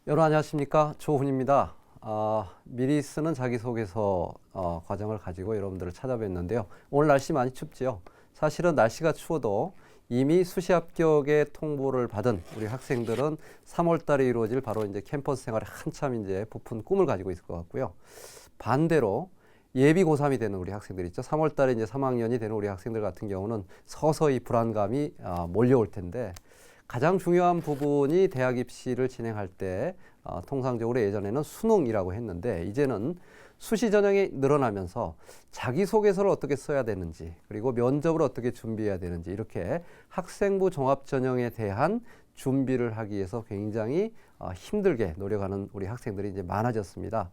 여러분 안녕하십니까? 조훈입니다. 미리 쓰는 자기소개서 과정을 가지고 여러분들을 찾아뵀는데요. 오늘 날씨 많이 춥지요. 사실은 날씨가 추워도 이미 수시 합격의 통보를 받은 우리 학생들은 3월 달에 이루어질 바로 이제 캠퍼스 생활에 한참 이제 부푼 꿈을 가지고 있을 것 같고요. 반대로 예비 고3이 되는 우리 학생들 있죠. 3월 달에 이제 3학년이 되는 우리 학생들 같은 경우는 서서히 불안감이 몰려올 텐데 가장 중요한 부분이 대학 입시를 진행할 때 통상적으로 예전에는 수능이라고 했는데 이제는 수시 전형이 늘어나면서 자기소개서를 어떻게 써야 되는지 그리고 면접을 어떻게 준비해야 되는지 이렇게 학생부 종합 전형에 대한 준비를 하기 위해서 굉장히 힘들게 노력하는 우리 학생들이 이제 많아졌습니다.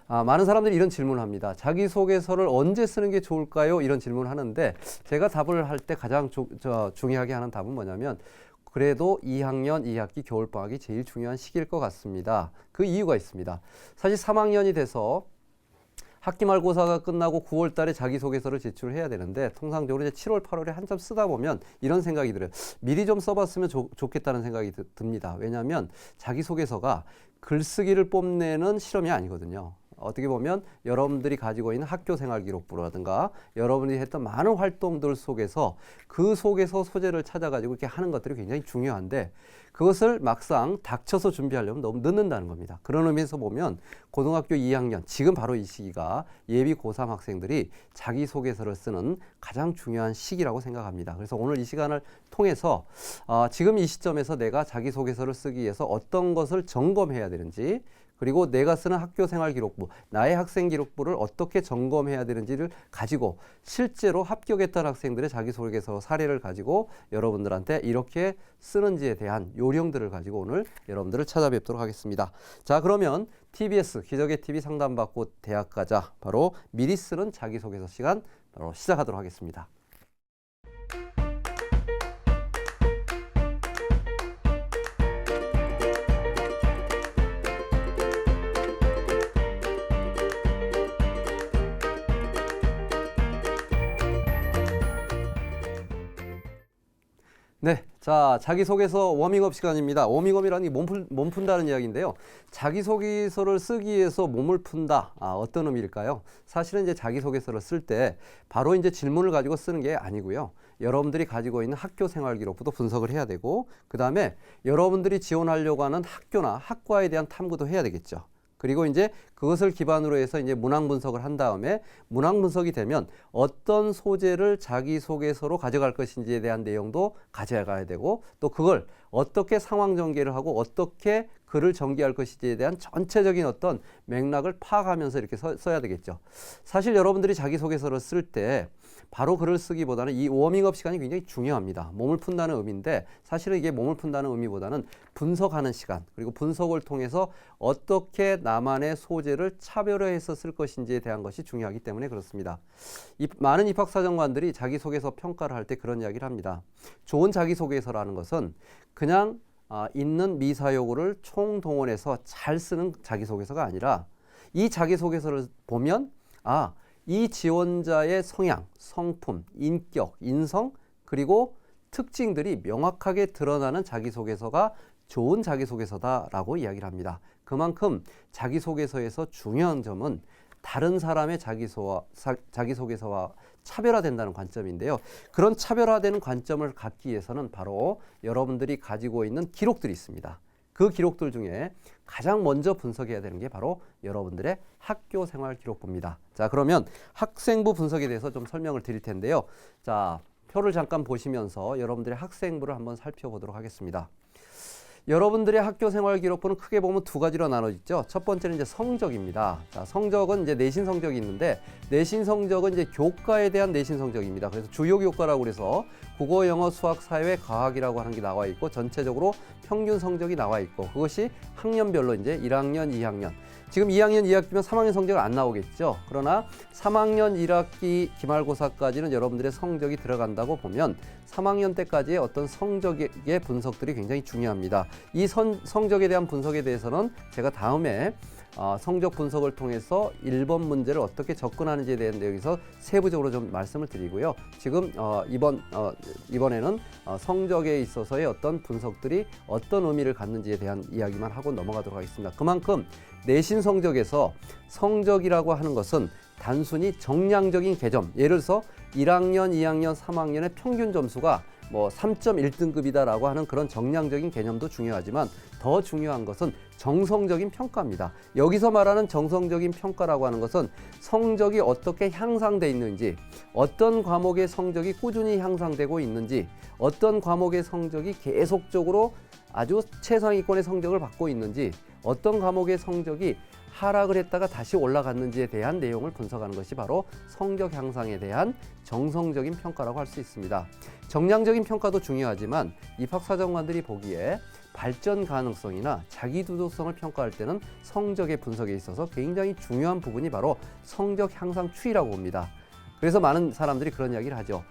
많은 사람들이 이런 질문을 합니다. 자기소개서를 언제 쓰는 게 좋을까요? 이런 질문을 하는데 제가 답을 할 때 가장 중요하게 하는 답은 뭐냐면 그래도 2학년 2학기 겨울방학이 제일 중요한 시기일 것 같습니다. 그 이유가 있습니다. 사실 3학년이 돼서 학기 말고사가 끝나고 9월 달에 자기소개서를 제출해야 되는데 통상적으로 이제 7월, 8월에 한참 쓰다 보면 이런 생각이 들어요. 미리 좀 써봤으면 좋겠다는 생각이 듭니다. 왜냐하면 자기소개서가 글쓰기를 뽐내는 실험이 아니거든요. 어떻게 보면 여러분들이 가지고 있는 학교생활기록부라든가 여러분이 했던 많은 활동들 속에서 그 속에서 소재를 찾아가지고 이렇게 하는 것들이 굉장히 중요한데 그것을 막상 닥쳐서 준비하려면 너무 늦는다는 겁니다. 그런 의미에서 보면 고등학교 2학년, 지금 바로 이 시기가 예비 고3 학생들이 자기소개서를 쓰는 가장 중요한 시기라고 생각합니다. 그래서 오늘 이 시간을 통해서 지금 이 시점에서 내가 자기소개서를 쓰기 위해서 어떤 것을 점검해야 되는지 그리고 내가 쓰는 학교생활기록부, 나의 학생기록부를 어떻게 점검해야 되는지를 가지고 실제로 합격했던 학생들의 자기소개서 사례를 가지고 여러분들한테 이렇게 쓰는지에 대한 요령들을 가지고 오늘 여러분들을 찾아뵙도록 하겠습니다. 자, 그러면 TBS 기적의 TV 상담받고 대학 가자 바로 미리 쓰는 자기소개서 시간 바로 시작하도록 하겠습니다. 네, 자 자기소개서 워밍업 시간입니다. 워밍업이라는 게 몸 푼다는 이야기인데요. 자기소개서를 쓰기 위해서 몸을 푼다. 어떤 의미일까요? 사실은 이제 자기소개서를 쓸 때 바로 이제 질문을 가지고 쓰는 게 아니고요. 여러분들이 가지고 있는 학교생활기록부도 분석을 해야 되고 그 다음에 여러분들이 지원하려고 하는 학교나 학과에 대한 탐구도 해야 되겠죠. 그리고 이제 그것을 기반으로 해서 이제 문항 분석을 한 다음에 문항 분석이 되면 어떤 소재를 자기소개서로 가져갈 것인지에 대한 내용도 가져가야 되고 또 그걸 어떻게 상황 전개를 하고 어떻게 글을 전개할 것인지에 대한 전체적인 어떤 맥락을 파악하면서 이렇게 써야 되겠죠. 사실 여러분들이 자기소개서를 쓸 때 바로 글을 쓰기보다는 이 워밍업 시간이 굉장히 중요합니다. 몸을 푼다는 의미인데 사실은 이게 몸을 푼다는 의미보다는 분석하는 시간 그리고 분석을 통해서 어떻게 나만의 소재를 차별화해서 쓸 것인지에 대한 것이 중요하기 때문에 그렇습니다. 많은 입학사정관들이 자기소개서 평가를 할 때 그런 이야기를 합니다. 좋은 자기소개서라는 것은 그냥 있는 미사여구를 총동원해서 잘 쓰는 자기소개서가 아니라 이 자기소개서를 보면 이 지원자의 성향, 성품, 인격, 인성 그리고 특징들이 명확하게 드러나는 자기소개서가 좋은 자기소개서다라고 이야기를 합니다. 그만큼 자기소개서에서 중요한 점은 다른 사람의 자기소개서와 차별화된다는 관점인데요. 그런 차별화되는 관점을 갖기 위해서는 바로 여러분들이 가지고 있는 기록들이 있습니다. 그 기록들 중에 가장 먼저 분석해야 되는 게 바로 여러분들의 학교생활 기록부입니다. 자, 그러면 학생부 분석에 대해서 좀 설명을 드릴 텐데요. 자, 표를 잠깐 보시면서 여러분들의 학생부를 한번 살펴보도록 하겠습니다. 여러분들의 학교생활 기록부는 크게 보면 두 가지로 나눠지죠. 첫 번째는 이제 성적입니다. 자, 성적은 이제 내신 성적이 있는데 내신 성적은 이제 교과에 대한 내신 성적입니다. 그래서 주요 교과라고 그래서 국어, 영어, 수학, 사회, 과학이라고 하는 게 나와 있고 전체적으로 평균 성적이 나와 있고 그것이 학년별로 이제 1학년, 2학년. 지금 2학년 2학기면 3학년 성적은 안 나오겠죠. 그러나 3학년 1학기 기말고사까지는 여러분들의 성적이 들어간다고 보면 3학년 때까지의 어떤 성적의 분석들이 굉장히 중요합니다. 이 성적에 대한 분석에 대해서는 제가 다음에 성적 분석을 통해서 1번 문제를 어떻게 접근하는지에 대한 내용에서 세부적으로 좀 말씀을 드리고요. 지금 이번에는 성적에 있어서의 어떤 분석들이 어떤 의미를 갖는지에 대한 이야기만 하고 넘어가도록 하겠습니다. 그만큼 내신 성적에서 성적이라고 하는 것은 단순히 정량적인 개점, 예를 들어서 1학년, 2학년, 3학년의 평균 점수가 뭐 3.1등급이다라고 하는 그런 정량적인 개념도 중요하지만 더 중요한 것은 정성적인 평가입니다. 여기서 말하는 정성적인 평가라고 하는 것은 성적이 어떻게 향상돼 있는지, 어떤 과목의 성적이 꾸준히 향상되고 있는지, 어떤 과목의 성적이 계속적으로 아주 최상위권의 성적을 받고 있는지, 어떤 과목의 성적이 하락을 했다가 다시 올라갔는지에 대한 내용을 분석하는 것이 바로 성적 향상에 대한 정성적인 평가라고 할 수 있습니다. 정량적인 평가도 중요하지만 입학사정관들이 보기에 발전 가능성이나 자기주도성을 평가할 때는 성적의 분석에 있어서 굉장히 중요한 부분이 바로 성적 향상 추이라고 봅니다. 그래서 많은 사람들이 그런 이야기를 하죠.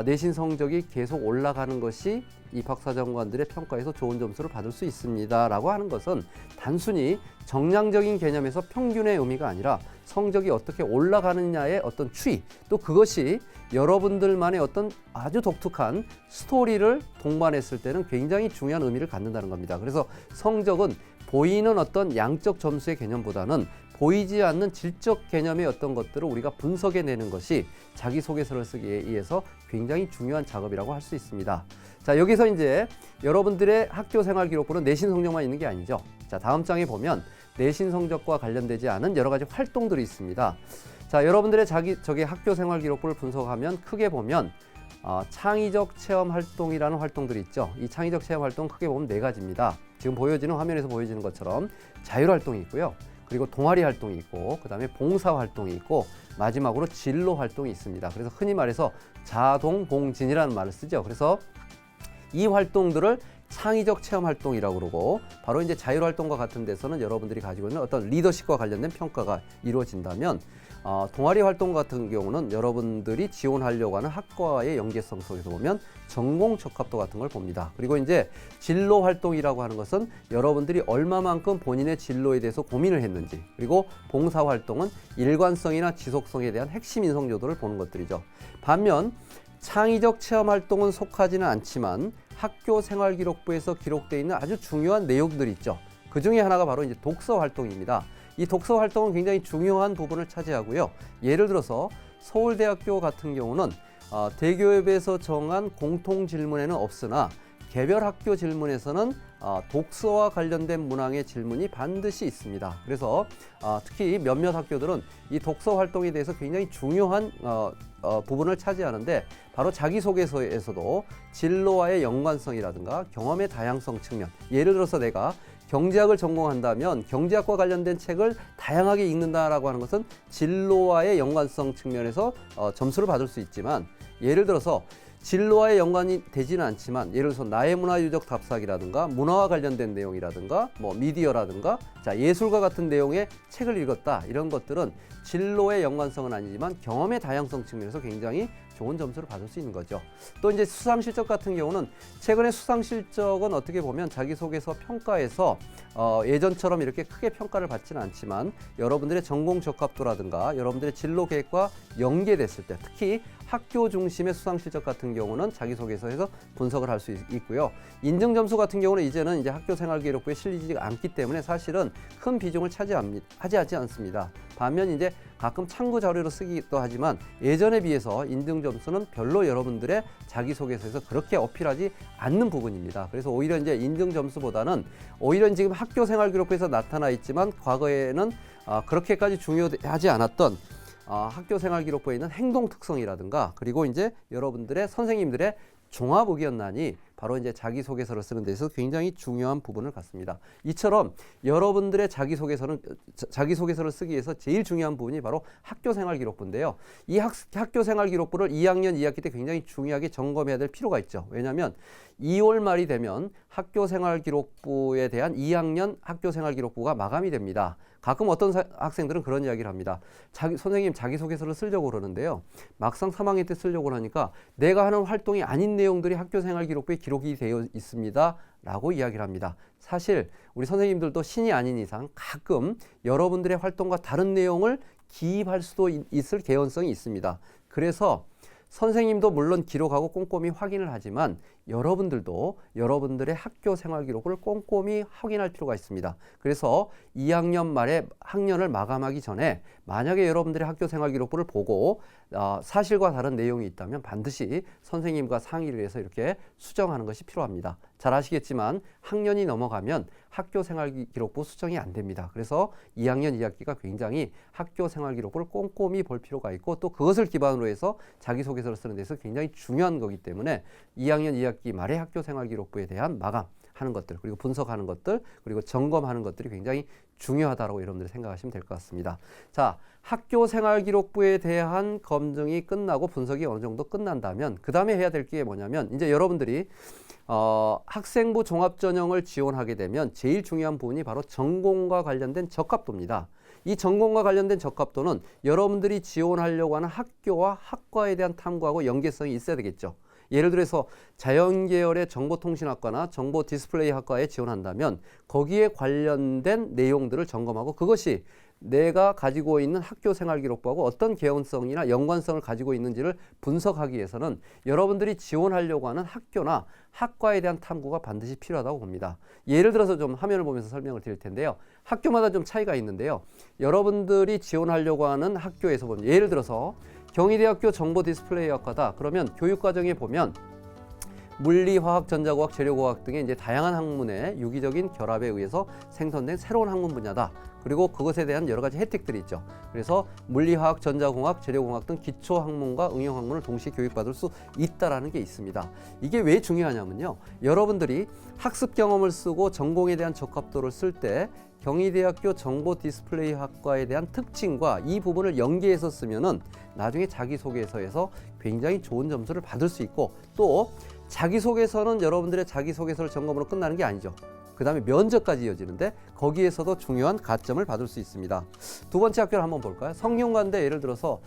내신 성적이 계속 올라가는 것이 입학사정관들의 평가에서 좋은 점수를 받을 수 있습니다 라고 하는 것은 단순히 정량적인 개념에서 평균의 의미가 아니라 성적이 어떻게 올라가느냐의 어떤 추이, 또 그것이 여러분들만의 어떤 아주 독특한 스토리를 동반했을 때는 굉장히 중요한 의미를 갖는다는 겁니다. 그래서 성적은 보이는 어떤 양적 점수의 개념보다는 보이지 않는 질적 개념의 어떤 것들을 우리가 분석해내는 것이 자기소개서를 쓰기에 의해서 굉장히 중요한 작업이라고 할 수 있습니다. 자, 여기서 이제 여러분들의 학교 생활 기록부는 내신 성적만 있는 게 아니죠. 자, 다음 장에 보면 내신 성적과 관련되지 않은 여러 가지 활동들이 있습니다. 자, 여러분들의 저기 학교 생활 기록부를 분석하면 크게 보면 창의적 체험 활동이라는 활동들이 있죠. 이 창의적 체험 활동 크게 보면 4가지입니다. 지금 보여지는 화면에서 보여지는 것처럼 자율 활동이 있고요. 그리고 동아리 활동이 있고, 그 다음에 봉사 활동이 있고, 마지막으로 진로 활동이 있습니다. 그래서 흔히 말해서 자동봉진이라는 말을 쓰죠. 그래서 이 활동들을 창의적 체험 활동이라고 그러고, 바로 이제 자율 활동과 같은 데서는 여러분들이 가지고 있는 어떤 리더십과 관련된 평가가 이루어진다면, 동아리 활동 같은 경우는 여러분들이 지원하려고 하는 학과의 연계성 속에서 보면 전공 적합도 같은 걸 봅니다. 그리고 이제 진로 활동이라고 하는 것은 여러분들이 얼마만큼 본인의 진로에 대해서 고민을 했는지, 그리고 봉사 활동은 일관성이나 지속성에 대한 핵심 인성 요소를 보는 것들이죠. 반면 창의적 체험 활동은 속하지는 않지만 학교 생활 기록부에서 기록되어 있는 아주 중요한 내용들이 있죠. 그 중에 하나가 바로 이제 독서 활동입니다. 이 독서 활동은 굉장히 중요한 부분을 차지하고요. 예를 들어서 서울대학교 같은 경우는 대교협에서 정한 공통 질문에는 없으나 개별 학교 질문에서는 독서와 관련된 문항의 질문이 반드시 있습니다. 그래서 특히 몇몇 학교들은 이 독서 활동에 대해서 굉장히 중요한 부분을 차지하는데, 바로 자기소개서에서도 진로와의 연관성이라든가 경험의 다양성 측면, 예를 들어서 내가 경제학을 전공한다면 경제학과 관련된 책을 다양하게 읽는다라고 하는 것은 진로와의 연관성 측면에서 점수를 받을 수 있지만, 예를 들어서 진로와의 연관이 되지는 않지만, 예를 들어서 나의 문화유적 답사기라든가 문화와 관련된 내용이라든가 뭐 미디어라든가 예술과 같은 내용의 책을 읽었다, 이런 것들은 진로의 연관성은 아니지만 경험의 다양성 측면에서 굉장히 좋은 점수를 받을 수 있는 거죠. 또 이제 수상실적 같은 경우는 최근에 수상실적은 어떻게 보면 자기소개서 평가에서 예전처럼 이렇게 크게 평가를 받지는 않지만 여러분들의 전공 적합도라든가 여러분들의 진로 계획과 연계됐을 때, 특히 학교 중심의 수상실적 같은 경우는 자기소개서에서 분석을 할 수 있고요. 인증점수 같은 경우는 이제는 이제 학교생활기록부에 실리지 않기 때문에 사실은 큰 비중을 차지하지 않습니다. 반면 이제 가끔 참고 자료로 쓰기도 하지만 예전에 비해서 인증점수는 별로 여러분들의 자기소개서에서 그렇게 어필하지 않는 부분입니다. 그래서 오히려 이제 인증점수보다는 오히려 지금 학교생활기록부에서 나타나 있지만 과거에는 그렇게까지 중요하지 않았던 학교생활기록부에 있는 행동 특성이라든가, 그리고 이제 여러분들의 선생님들의 종합 의견란이 바로 이제 자기소개서를 쓰는 데서 굉장히 중요한 부분을 갖습니다. 이처럼 여러분들의 자기소개서를 쓰기 위해서 제일 중요한 부분이 바로 학교생활기록부인데요. 이 학교생활기록부를 2학년 2학기 때 굉장히 중요하게 점검해야 될 필요가 있죠. 왜냐하면 2월 말이 되면 학교생활기록부에 대한 2학년 학교생활기록부가 마감이 됩니다. 가끔 어떤 학생들은 그런 이야기를 합니다. 선생님 자기소개서를 쓰려고 그러는데요, 막상 3학년 때 쓰려고 하니까 내가 하는 활동이 아닌 내용들이 학교생활기록부에 기록이 되어 있습니다 라고 이야기를 합니다. 사실 우리 선생님들도 신이 아닌 이상 가끔 여러분들의 활동과 다른 내용을 기입할 수도 있을 개연성이 있습니다. 그래서 선생님도 물론 기록하고 꼼꼼히 확인을 하지만 여러분들도 여러분들의 학교 생활 기록을 꼼꼼히 확인할 필요가 있습니다. 그래서 2학년 말에 학년을 마감하기 전에 만약에 여러분들의 학교 생활 기록부를 보고 사실과 다른 내용이 있다면 반드시 선생님과 상의를 해서 이렇게 수정하는 것이 필요합니다. 잘 아시겠지만 학년이 넘어가면 학교 생활 기록부 수정이 안 됩니다. 그래서 2학년 2학기가 굉장히 학교 생활 기록부를 꼼꼼히 볼 필요가 있고 또 그것을 기반으로 해서 자기소개서를 쓰는 데서 굉장히 중요한 거기 때문에 2학년 2학기 말에 학교 생활 기록부에 대한 마감하는 것들 그리고 분석하는 것들 그리고 점검하는 것들이 굉장히 중요하다고 여러분들이 생각하시면 될 것 같습니다. 자, 학교 생활 기록부에 대한 검증이 끝나고 분석이 어느 정도 끝난다면 그 다음에 해야 될 게 뭐냐면 이제 여러분들이 학생부 종합전형을 지원하게 되면 제일 중요한 부분이 바로 전공과 관련된 적합도입니다. 이 전공과 관련된 적합도는 여러분들이 지원하려고 하는 학교와 학과에 대한 탐구하고 연계성이 있어야 되겠죠. 예를 들어서 자연계열의 정보통신학과나 정보디스플레이학과에 지원한다면 거기에 관련된 내용들을 점검하고 그것이 내가 가지고 있는 학교 생활 기록부하고 어떤 개연성이나 연관성을 가지고 있는지를 분석하기 위해서는 여러분들이 지원하려고 하는 학교나 학과에 대한 탐구가 반드시 필요하다고 봅니다. 예를 들어서 좀 화면을 보면서 설명을 드릴 텐데요. 학교마다 좀 차이가 있는데요. 여러분들이 지원하려고 하는 학교에서 보면 예를 들어서 경희대학교 정보디스플레이학과다. 그러면 교육과정에 보면 물리, 화학, 전자공학, 재료공학 등의 이제 다양한 학문의 유기적인 결합에 의해서 생성된 새로운 학문 분야다. 그리고 그것에 대한 여러 가지 혜택들이 있죠. 그래서 물리, 화학, 전자공학, 재료공학 등 기초 학문과 응용 학문을 동시에 교육받을 수 있다라는 게 있습니다. 이게 왜 중요하냐면요. 여러분들이 학습 경험을 쓰고 전공에 대한 적합도를 쓸 때 경희대학교 정보디스플레이학과에 대한 특징과 이 부분을 연계해서 쓰면은 나중에 자기소개서에서 굉장히 좋은 점수를 받을 수 있고 또 자기소개서는 여러분들의 자기소개서를 점검으로 끝나는 게 아니죠. 그 다음에 면접까지 이어지는데 거기에서도 중요한 가점을 받을 수 있습니다. 두 번째 학교를 한번 볼까요? 성균관대 예를 들어서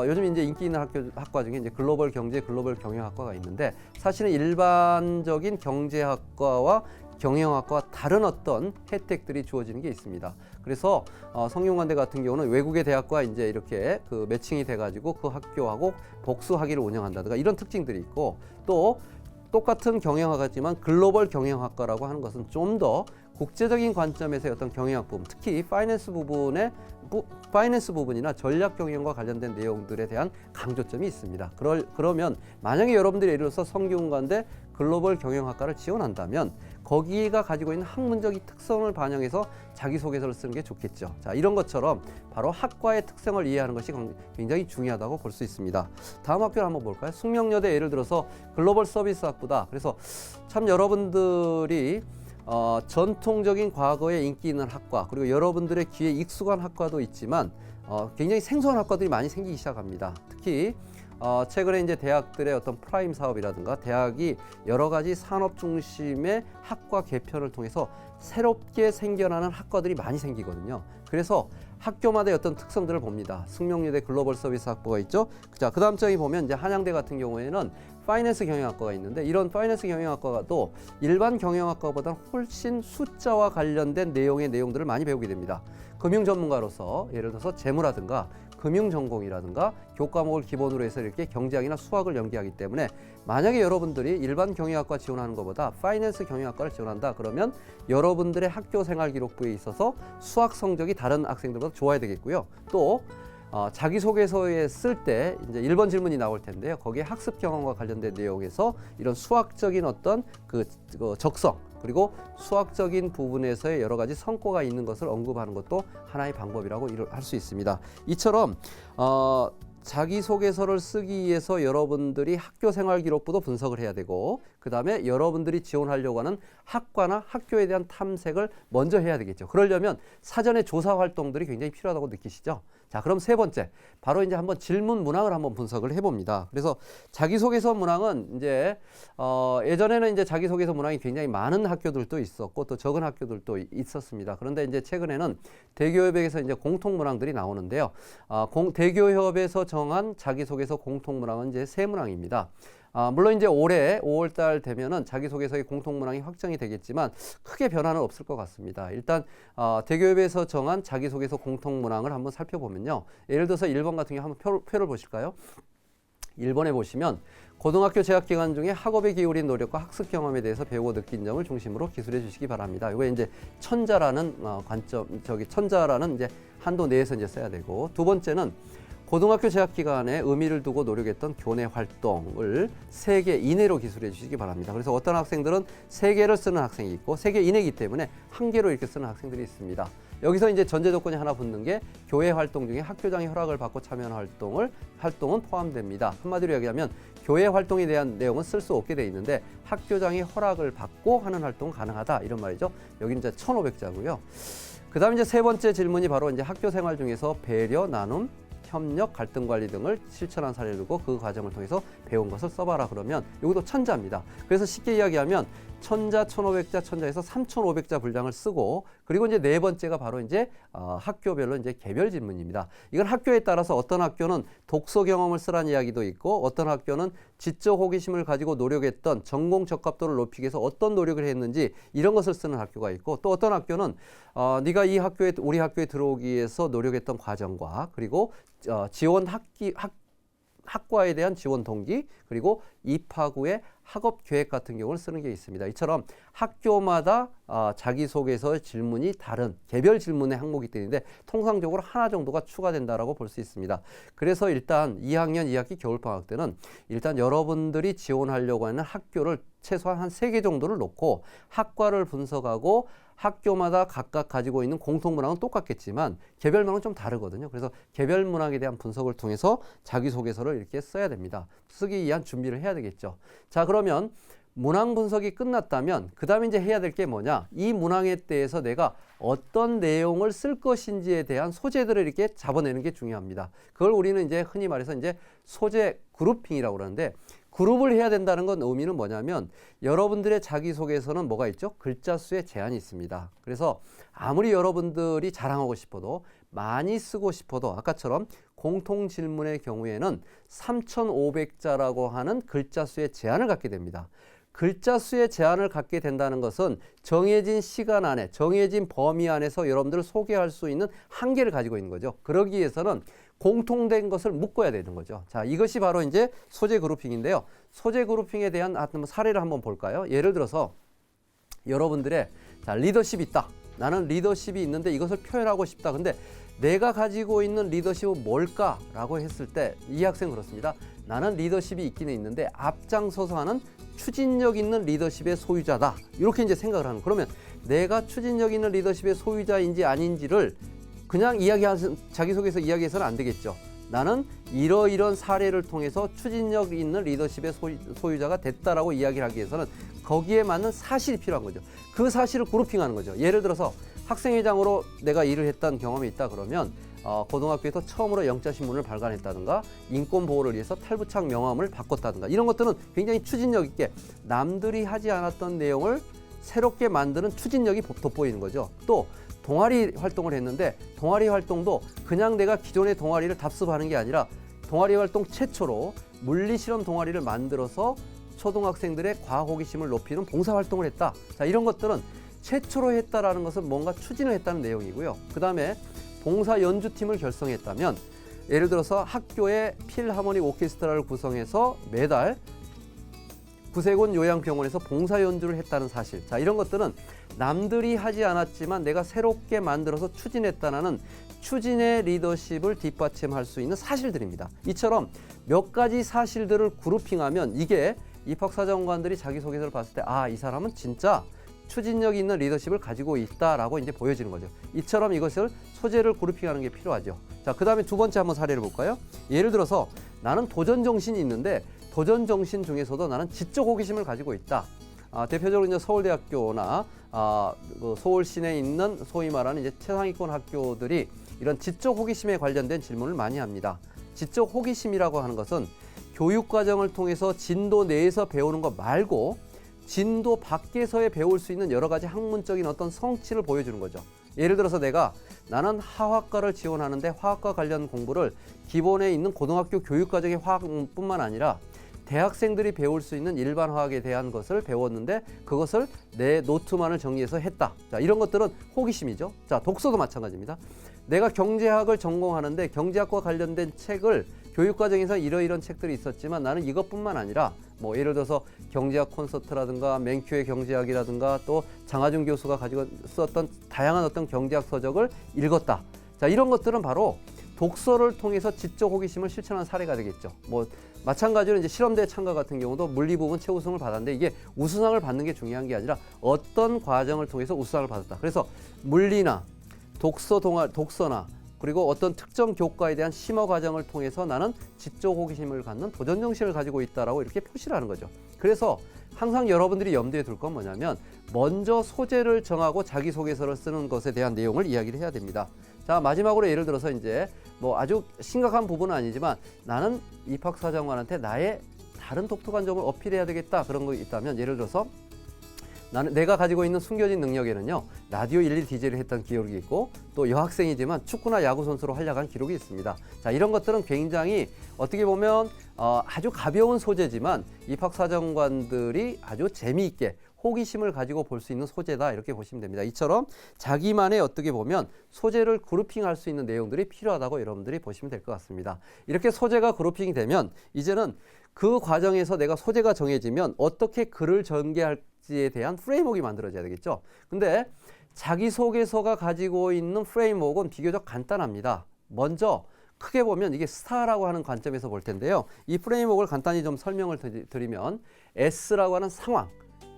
요즘 이제 인기 있는 학과 중에 이제 글로벌 경제, 글로벌 경영학과가 있는데 사실은 일반적인 경제학과와 경영학과와 다른 어떤 혜택들이 주어지는 게 있습니다. 그래서 성균관대 같은 경우는 외국의 대학과 이제 이렇게 그 매칭이 돼가지고 그 학교하고 복수학위를 운영한다든가 이런 특징들이 있고 또 똑같은 경영학이지만 글로벌 경영학과라고 하는 것은 좀 더 국제적인 관점에서의 어떤 경영학 부분, 특히 파이낸스 부분이나 전략 경영과 관련된 내용들에 대한 강조점이 있습니다. 그러면 만약에 여러분들이 예를 들어서 성균관대 글로벌 경영학과를 지원한다면 거기가 가지고 있는 학문적인 특성을 반영해서 자기소개서를 쓰는 게 좋겠죠. 자, 이런 것처럼 바로 학과의 특성을 이해하는 것이 굉장히 중요하다고 볼 수 있습니다. 다음 학교를 한번 볼까요? 숙명여대 예를 들어서 글로벌 서비스 학부다. 그래서 참 여러분들이 전통적인 과거에 인기 있는 학과 그리고 여러분들의 귀에 익숙한 학과도 있지만 굉장히 생소한 학과들이 많이 생기기 시작합니다. 특히 최근에 이제 대학들의 어떤 프라임 사업이라든가 대학이 여러 가지 산업 중심의 학과 개편을 통해서 새롭게 생겨나는 학과들이 많이 생기거든요. 그래서 학교마다의 어떤 특성들을 봅니다. 숙명여대 글로벌 서비스 학부가 있죠. 자, 그 다음 장에 보면 이제 한양대 같은 경우에는 파이낸스 경영학과가 있는데 이런 파이낸스 경영학과도 일반 경영학과보다 훨씬 숫자와 관련된 내용들을 많이 배우게 됩니다. 금융 전문가로서 예를 들어서 재무라든가 금융 전공이라든가 교과목을 기본으로 해서 이렇게 경제학이나 수학을 연계하기 때문에 만약에 여러분들이 일반 경영학과 지원하는 것보다 파이낸스 경영학과를 지원한다 그러면 여러분들의 학교 생활 기록부에 있어서 수학 성적이 다른 학생들보다 좋아야 되겠고요. 또 자기소개서에 쓸 때 이제 1번 질문이 나올 텐데요. 거기에 학습 경험과 관련된 내용에서 이런 수학적인 어떤 그 적성 그리고 수학적인 부분에서의 여러 가지 성과가 있는 것을 언급하는 것도 하나의 방법이라고 할 수 있습니다. 이처럼 자기소개서를 쓰기 위해서 여러분들이 학교생활 기록부도 분석을 해야 되고 그 다음에 여러분들이 지원하려고 하는 학과나 학교에 대한 탐색을 먼저 해야 되겠죠. 그러려면 사전에 조사 활동들이 굉장히 필요하다고 느끼시죠? 자, 그럼 세 번째, 바로 이제 한번 질문 문항을 한번 분석을 해봅니다. 그래서 자기소개서 문항은 이제 예전에는 이제 자기소개서 문항이 굉장히 많은 학교들도 있었고 또 적은 학교들도 있었습니다. 그런데 이제 최근에는 대교협에서 이제 공통 문항들이 나오는데요. 대교협에서 정한 자기소개서 공통 문항은 이제 세 문항입니다. 물론 이제 올해 5월 달 되면은 자기소개서의 공통문항이 확정이 되겠지만 크게 변화는 없을 것 같습니다. 일단 대교협에서 정한 자기소개서 공통문항을 한번 살펴보면요. 예를 들어서 1번 같은 경우 한번 표를 보실까요? 1번에 보시면 고등학교 재학 기간 중에 학업에 기울인 노력과 학습 경험에 대해서 배우고 느낀 점을 중심으로 기술해 주시기 바랍니다. 이거 이제 천자라는 천자라는 이제 한도 내에서 이제 써야 되고, 두 번째는 고등학교 재학 기간에 의미를 두고 노력했던 교내 활동을 3개 이내로 기술해 주시기 바랍니다. 그래서 어떤 학생들은 3개를 쓰는 학생이 있고 3개 이내이기 때문에 1개로 이렇게 쓰는 학생들이 있습니다. 여기서 이제 전제 조건이 하나 붙는 게 교회 활동 중에 학교장의 허락을 받고 참여하는 활동은 포함됩니다. 한마디로 얘기하면 교회 활동에 대한 내용은 쓸 수 없게 돼 있는데 학교장의 허락을 받고 하는 활동은 가능하다, 이런 말이죠. 여기는 이제 1,500자고요. 그다음 이제 세 번째 질문이 바로 이제 학교 생활 중에서 배려, 나눔, 협력, 갈등 관리 등을 실천한 사례를 두고 그 과정을 통해서 배운 것을 써봐라 그러면 이것도 천자입니다. 그래서 쉽게 이야기하면 천자, 1,500자, 천자에서 3,500자 분량을 쓰고, 그리고 이제 네 번째가 바로 이제 학교별로 이제 개별 질문입니다. 이건 학교에 따라서 어떤 학교는 독서 경험을 쓰라는 이야기도 있고, 어떤 학교는 지적 호기심을 가지고 노력했던 전공 적합도를 높이기 위해서 어떤 노력을 했는지 이런 것을 쓰는 학교가 있고, 또 어떤 학교는 네가 우리 학교에 들어오기 위해서 노력했던 과정과, 그리고 지원 학과에 대한 지원 동기, 그리고 입학 후의 학업 계획 같은 경우를 쓰는 게 있습니다. 이처럼 학교마다 자기소개서 질문이 다른 개별 질문의 항목이 되는데 통상적으로 하나 정도가 추가된다라고 볼 수 있습니다. 그래서 일단 2학년 2학기 겨울방학 때는 일단 여러분들이 지원하려고 하는 학교를 최소한 한 3개 정도를 놓고 학과를 분석하고, 학교마다 각각 가지고 있는 공통문항은 똑같겠지만 개별 문항은 좀 다르거든요. 그래서 개별 문항에 대한 분석을 통해서 자기소개서를 이렇게 써야 됩니다. 쓰기 위한 준비를 해야 되겠죠. 자, 그러면 문항 분석이 끝났다면 그 다음에 이제 해야 될 게 뭐냐, 이 문항에 대해서 내가 어떤 내용을 쓸 것인지에 대한 소재들을 이렇게 잡아내는 게 중요합니다. 그걸 우리는 이제 흔히 말해서 이제 소재 그룹핑이라고 그러는데, 그룹을 해야 된다는 건 의미는 뭐냐면 여러분들의 자기소개서는 뭐가 있죠? 글자 수에 제한이 있습니다. 그래서 아무리 여러분들이 자랑하고 싶어도, 많이 쓰고 싶어도 아까처럼 공통 질문의 경우에는 3,500자라고 하는 글자 수의 제한을 갖게 됩니다. 글자 수의 제한을 갖게 된다는 것은 정해진 시간 안에, 정해진 범위 안에서 여러분들을 소개할 수 있는 한계를 가지고 있는 거죠. 그러기 위해서는 공통된 것을 묶어야 되는 거죠. 자, 이것이 바로 이제 소재 그룹핑인데요. 소재 그룹핑에 대한 사례를 한번 볼까요? 예를 들어서 여러분들의 리더십이 있다. 나는 리더십이 있는데 이것을 표현하고 싶다. 근데 내가 가지고 있는 리더십은 뭘까라고 했을 때 이 학생은 그렇습니다. 나는 리더십이 있기는 있는데 앞장서서 하는 추진력 있는 리더십의 소유자다. 이렇게 이제 생각을 하는. 그러면 내가 추진력 있는 리더십의 소유자인지 아닌지를 그냥 자기소개서 이야기해서는 안 되겠죠. 나는 이러이런 사례를 통해서 추진력 있는 리더십의 소유자가 됐다라고 이야기를 하기 위해서는 거기에 맞는 사실이 필요한 거죠. 그 사실을 그룹핑하는 거죠. 예를 들어서 학생회장으로 내가 일을 했던 경험이 있다 그러면 고등학교에서 처음으로 영자신문을 발간했다든가, 인권보호를 위해서 탈부착 명함을 바꿨다든가, 이런 것들은 굉장히 추진력 있게 남들이 하지 않았던 내용을 새롭게 만드는 추진력이 돋보이는 거죠. 또 동아리 활동을 했는데 동아리 활동도 그냥 내가 기존의 동아리를 답습하는 게 아니라 동아리 활동 최초로 물리실험 동아리를 만들어서 초등학생들의 과학 호기심을 높이는 봉사활동을 했다. 자, 이런 것들은 최초로 했다라는 것은 뭔가 추진을 했다는 내용이고요. 그 다음에 봉사 연주팀을 결성했다면, 예를 들어서 학교의 필하모닉 오케스트라를 구성해서 매달 구세군 요양병원에서 봉사 연주를 했다는 사실. 자, 이런 것들은 남들이 하지 않았지만 내가 새롭게 만들어서 추진했다는 추진의 리더십을 뒷받침할 수 있는 사실들입니다. 이처럼 몇 가지 사실들을 그룹핑하면 이게 입학사정관들이 자기소개서를 봤을 때 이 사람은 진짜 추진력 있는 리더십을 가지고 있다라고 이제 보여지는 거죠. 이처럼 이것을 소재를 그룹핑하는 게 필요하죠. 자, 그 다음에 두 번째 한번 사례를 볼까요? 예를 들어서 나는 도전 정신이 있는데 도전 정신 중에서도 나는 지적 호기심을 가지고 있다. 대표적으로 이제 서울대학교나 서울 시내에 있는 소위 말하는 이제 최상위권 학교들이 이런 지적 호기심에 관련된 질문을 많이 합니다. 지적 호기심이라고 하는 것은 교육 과정을 통해서 진도 내에서 배우는 것 말고 진도 밖에서의 배울 수 있는 여러 가지 학문적인 어떤 성취를 보여주는 거죠. 예를 들어서 나는 화학과를 지원하는데 화학과 관련 공부를 기본에 있는 고등학교 교육 과정의 화학뿐만 아니라 대학생들이 배울 수 있는 일반 화학에 대한 것을 배웠는데 그것을 내 노트만을 정리해서 했다. 자, 이런 것들은 호기심이죠. 자, 독서도 마찬가지입니다. 내가 경제학을 전공하는데 경제학과 관련된 책을 교육과정에서 이러이런 책들이 있었지만 나는 이것뿐만 아니라 뭐 예를 들어서 경제학 콘서트라든가 맨큐의 경제학이라든가 또 장하준 교수가 가지고 썼던 다양한 어떤 경제학 서적을 읽었다. 자, 이런 것들은 바로 독서를 통해서 지적 호기심을 실천한 사례가 되겠죠. 뭐 마찬가지로 이제 실험대회 참가 같은 경우도 물리 부분 최우승을 받았는데 이게 우수상을 받는 게 중요한 게 아니라 어떤 과정을 통해서 우수상을 받았다. 그래서 물리나 독서나 그리고 어떤 특정 교과에 대한 심화 과정을 통해서 나는 지적 호기심을 갖는 도전 정신을 가지고 있다라고 이렇게 표시를 하는 거죠. 그래서 항상 여러분들이 염두에 둘 건 뭐냐면 먼저 소재를 정하고 자기소개서를 쓰는 것에 대한 내용을 이야기를 해야 됩니다. 자, 마지막으로 예를 들어서 이제 뭐 아주 심각한 부분은 아니지만 나는 입학사정관한테 나의 다른 독특한 점을 어필해야 되겠다 그런 거 있다면 예를 들어서 내가 가지고 있는 숨겨진 능력에는요 라디오 일일 DJ를 했던 기록이 있고 또 여학생이지만 축구나 야구 선수로 활약한 기록이 있습니다. 자, 이런 것들은 굉장히 어떻게 보면 아주 가벼운 소재지만 입학사정관들이 아주 재미있게 호기심을 가지고 볼 수 있는 소재다 이렇게 보시면 됩니다. 이처럼 자기만의 어떻게 보면 소재를 그룹핑할 수 있는 내용들이 필요하다고 여러분들이 보시면 될 것 같습니다. 이렇게 소재가 그룹핑이 되면 이제는 그 과정에서 내가 소재가 정해지면 어떻게 글을 전개할지에 대한 프레임워크가 만들어져야 되겠죠. 근데 자기소개서가 가지고 있는 프레임워크는 비교적 간단합니다. 먼저 크게 보면 이게 스타라고 하는 관점에서 볼 텐데요. 이 프레임워크를 간단히 좀 설명을 드리면 S라고 하는 상황,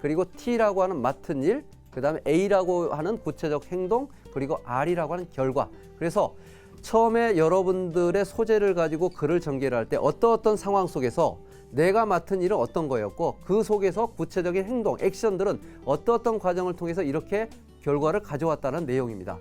그리고 T라고 하는 맡은 일, 그 다음에 A라고 하는 구체적 행동, 그리고 R이라고 하는 결과. 그래서 처음에 여러분들의 소재를 가지고 글을 전개를 할 때 어떤 상황 속에서 내가 맡은 일은 어떤 거였고 그 속에서 구체적인 행동, 액션들은 어떤 과정을 통해서 이렇게 결과를 가져왔다는 내용입니다.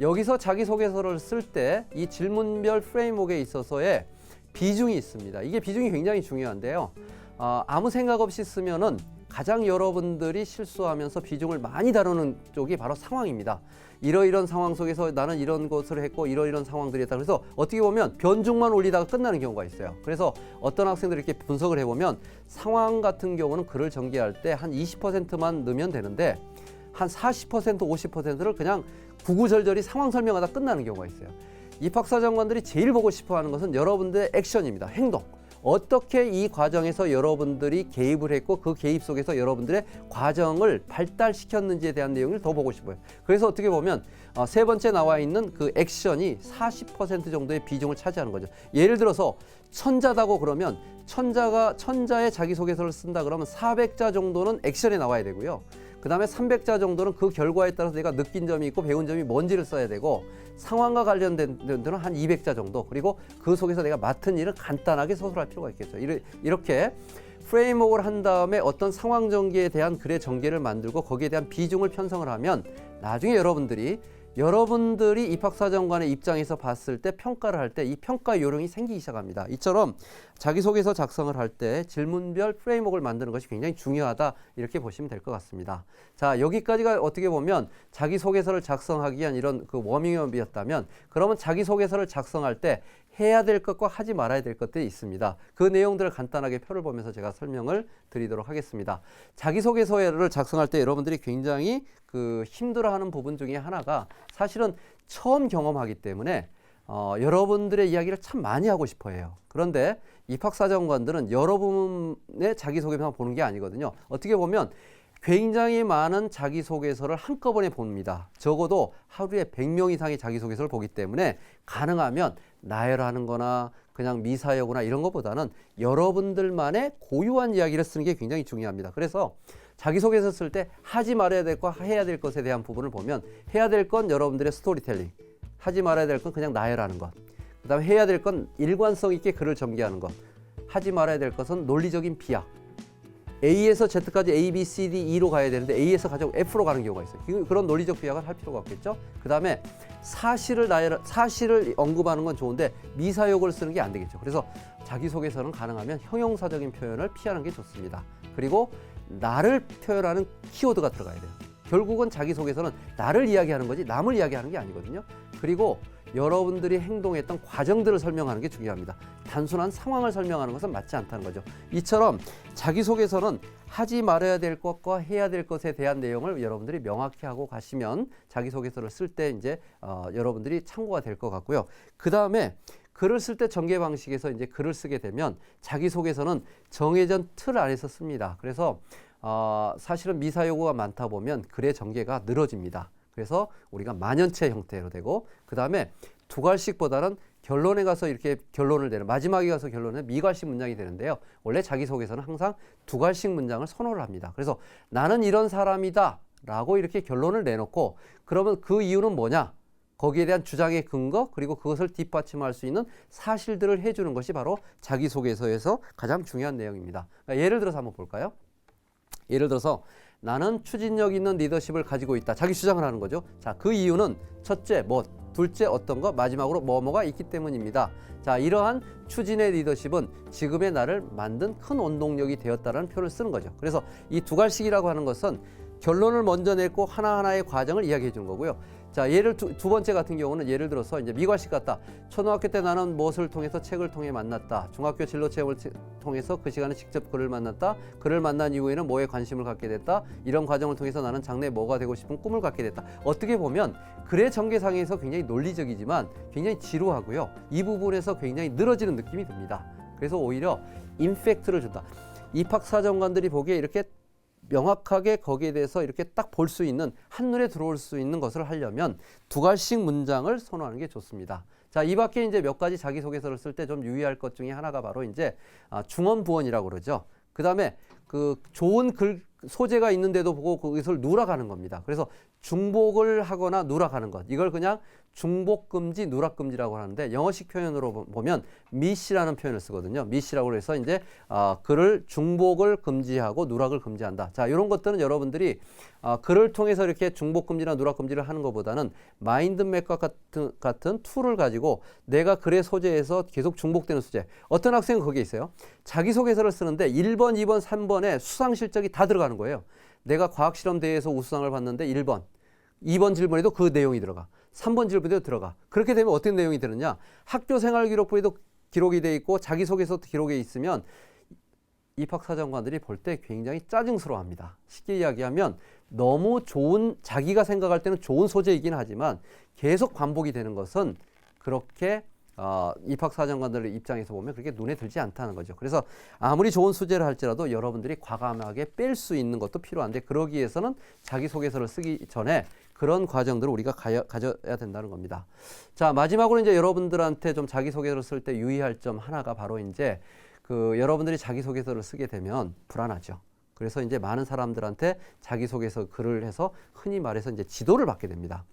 여기서 자기소개서를 쓸 때 이 질문별 프레임워크에 있어서의 비중이 있습니다. 이게 비중이 굉장히 중요한데요. 아무 생각 없이 쓰면은 가장 여러분들이 실수하면서 비중을 많이 다루는 쪽이 바로 상황입니다. 이러이런 상황 속에서 나는 이런 것을 했고 이러이런 상황들이 있다. 그래서 어떻게 보면 변중만 올리다가 끝나는 경우가 있어요. 그래서 어떤 학생들이 이렇게 분석을 해보면 상황 같은 경우는 글을 전개할 때 한 20%만 넣으면 되는데 한 40%, 50%를 그냥 구구절절히 상황 설명하다 끝나는 경우가 있어요. 입학사정관들이 제일 보고 싶어하는 것은 여러분들의 액션입니다. 행동. 어떻게 이 과정에서 여러분들이 개입을 했고 그 개입 속에서 여러분들의 과정을 발달시켰는지에 대한 내용을 더 보고 싶어요. 그래서 어떻게 보면 세 번째 나와 있는 그 액션이 40% 정도의 비중을 차지하는 거죠. 예를 들어서 천자다고 그러면 천자의 자기소개서를 쓴다 그러면 400자 정도는 액션에 나와야 되고요. 그 다음에 300자 정도는 그 결과에 따라서 내가 느낀 점이 있고 배운 점이 뭔지를 써야 되고 상황과 관련된 데는 한 200자 정도, 그리고 그 속에서 내가 맡은 일을 간단하게 서술할 필요가 있겠죠. 이렇게 프레임워크를 한 다음에 어떤 상황 전개에 대한 글의 전개를 만들고 거기에 대한 비중을 편성을 하면 나중에 여러분들이 입학사정관의 입장에서 봤을 때 평가를 할 때 이 평가 요령이 생기기 시작합니다. 이처럼 자기소개서 작성을 할 때 질문별 프레임워크를 만드는 것이 굉장히 중요하다 이렇게 보시면 될 것 같습니다. 자, 여기까지가 어떻게 보면 자기소개서를 작성하기 위한 이런 그 워밍업이었다면 그러면 자기소개서를 작성할 때 해야 될 것과 하지 말아야 될 것들이 있습니다. 그 내용들을 간단하게 표를 보면서 제가 설명을 드리도록 하겠습니다. 자기소개서를 작성할 때 여러분들이 굉장히 힘들어하는 부분 중에 하나가 사실은 처음 경험하기 때문에 여러분들의 이야기를 참 많이 하고 싶어 해요. 그런데 입학사정관들은 여러분의 자기소개서만 보는 게 아니거든요. 어떻게 보면 굉장히 많은 자기소개서를 한꺼번에 봅니다. 적어도 하루에 100명 이상의 자기소개서를 보기 때문에 가능하면 나열하는 거나 그냥 미사여구나 이런 것보다는 여러분들만의 고유한 이야기를 쓰는 게 굉장히 중요합니다. 그래서 자기소개서 쓸 때 하지 말아야 될 것, 해야 될 것에 대한 부분을 보면 해야 될 건 여러분들의 스토리텔링, 하지 말아야 될 건 그냥 나열하는 것, 그 다음에 해야 될 건 일관성 있게 글을 전개하는 것, 하지 말아야 될 것은 논리적인 비약, A에서 Z까지 A, B, C, D, E로 가야 되는데 A에서 가지고 F로 가는 경우가 있어요. 그런 논리적 비약을 할 필요가 없겠죠. 그 다음에 사실을 언급하는 건 좋은데 미사역을 쓰는 게 안 되겠죠. 그래서 자기소개서는 가능하면 형용사적인 표현을 피하는 게 좋습니다. 그리고 나를 표현하는 키워드가 들어가야 돼요. 결국은 자기소개서는 나를 이야기하는 거지 남을 이야기하는 게 아니거든요. 그리고 여러분들이 행동했던 과정들을 설명하는 게 중요합니다. 단순한 상황을 설명하는 것은 맞지 않다는 거죠. 이처럼 자기소개서는 하지 말아야 될 것과 해야 될 것에 대한 내용을 여러분들이 명확히 하고 가시면 자기소개서를 쓸 때 이제 여러분들이 참고가 될 것 같고요. 그 다음에 글을 쓸 때 전개 방식에서 이제 글을 쓰게 되면 자기소개서는 정해진 틀 안에서 씁니다. 그래서 사실은 미사 요구가 많다 보면 글의 전개가 늘어집니다. 그래서 우리가 만연체 형태로 되고 그 다음에 두괄식보다는 결론에 가서 이렇게 결론을 내는 마지막에 가서 결론은 미괄식 문장이 되는데요. 원래 자기소개서는 항상 두괄식 문장을 선호를 합니다. 그래서 나는 이런 사람이다 라고 이렇게 결론을 내놓고 그러면 그 이유는 뭐냐? 거기에 대한 주장의 근거 그리고 그것을 뒷받침할 수 있는 사실들을 해주는 것이 바로 자기소개서에서 가장 중요한 내용입니다. 그러니까 예를 들어서 한번 볼까요? 예를 들어서 나는 추진력 있는 리더십을 가지고 있다. 자기 주장을 하는 거죠. 자, 그 이유는 첫째, 뭐, 둘째, 어떤 거, 마지막으로 뭐뭐가 있기 때문입니다. 자, 이러한 추진의 리더십은 지금의 나를 만든 큰 원동력이 되었다는 표현을 쓰는 거죠. 그래서 이 두괄식이라고 하는 것은 결론을 먼저 냈고 하나하나의 과정을 이야기해 주는 거고요. 자, 예를 두 번째 같은 경우는 예를 들어서 이제 미괄식 같다. 초등학교 때 나는 무엇을 통해서 책을 통해 만났다. 중학교 진로 체험을 통해서 그 시간에 직접 그를 만났다. 그를 만난 이후에는 뭐에 관심을 갖게 됐다. 이런 과정을 통해서 나는 장래 뭐가 되고 싶은 꿈을 갖게 됐다. 어떻게 보면 글의 전개상에서 굉장히 논리적이지만 굉장히 지루하고요. 이 부분에서 굉장히 늘어지는 느낌이 듭니다. 그래서 오히려 임팩트를 준다. 입학사정관들이 보기에 이렇게 명확하게 거기에 대해서 이렇게 딱 볼 수 있는 한눈에 들어올 수 있는 것을 하려면 두괄식 문장을 선호하는 게 좋습니다. 자, 이 밖에 이제 몇 가지 자기소개서를 쓸 때 좀 유의할 것 중에 하나가 바로 이제 중언부언이라고 그러죠. 그 다음에 그 좋은 글 소재가 있는데도 보고 그것을 누락하는 겁니다. 그래서 중복을 하거나 누락하는 것 이걸 그냥 중복금지, 누락금지라고 하는데 영어식 표현으로 보면 미시라는 표현을 쓰거든요. 미시라고 해서 이제 글을 중복을 금지하고 누락을 금지한다. 자, 이런 것들은 여러분들이 글을 통해서 이렇게 중복금지나 누락금지를 하는 것보다는 마인드맵과 같은 툴을 가지고 내가 글의 소재에서 계속 중복되는 소재. 어떤 학생은 거기에 있어요. 자기소개서를 쓰는데 1번, 2번, 3번에 수상 실적이 다 들어가는 거예요. 내가 과학실험대회에서 우수상을 받는데 1번, 2번 질문에도 그 내용이 들어가. 3번 질문에도 들어가. 그렇게 되면 어떤 내용이 되느냐? 학교생활기록부에도 기록이 돼 있고 자기소개서도 기록에 있으면 입학사정관들이 볼 때 굉장히 짜증스러워합니다. 쉽게 이야기하면 너무 좋은 자기가 생각할 때는 좋은 소재이긴 하지만 계속 반복이 되는 것은 그렇게 입학사정관들 입장에서 보면 그렇게 눈에 들지 않다는 거죠. 그래서 아무리 좋은 소재를 할지라도 여러분들이 과감하게 뺄 수 있는 것도 필요한데 그러기 위해서는 자기소개서를 쓰기 전에 그런 과정들을 우리가 가져야 된다는 겁니다. 자, 마지막으로 이제 여러분들한테 좀 자기소개서를 쓸 때 유의할 점 하나가 바로 이제 여러분들이 자기소개서를 쓰게 되면 불안하죠. 그래서 이제 많은 사람들한테 자기소개서 글을 해서 흔히 말해서 이제 지도를 받게 됩니다.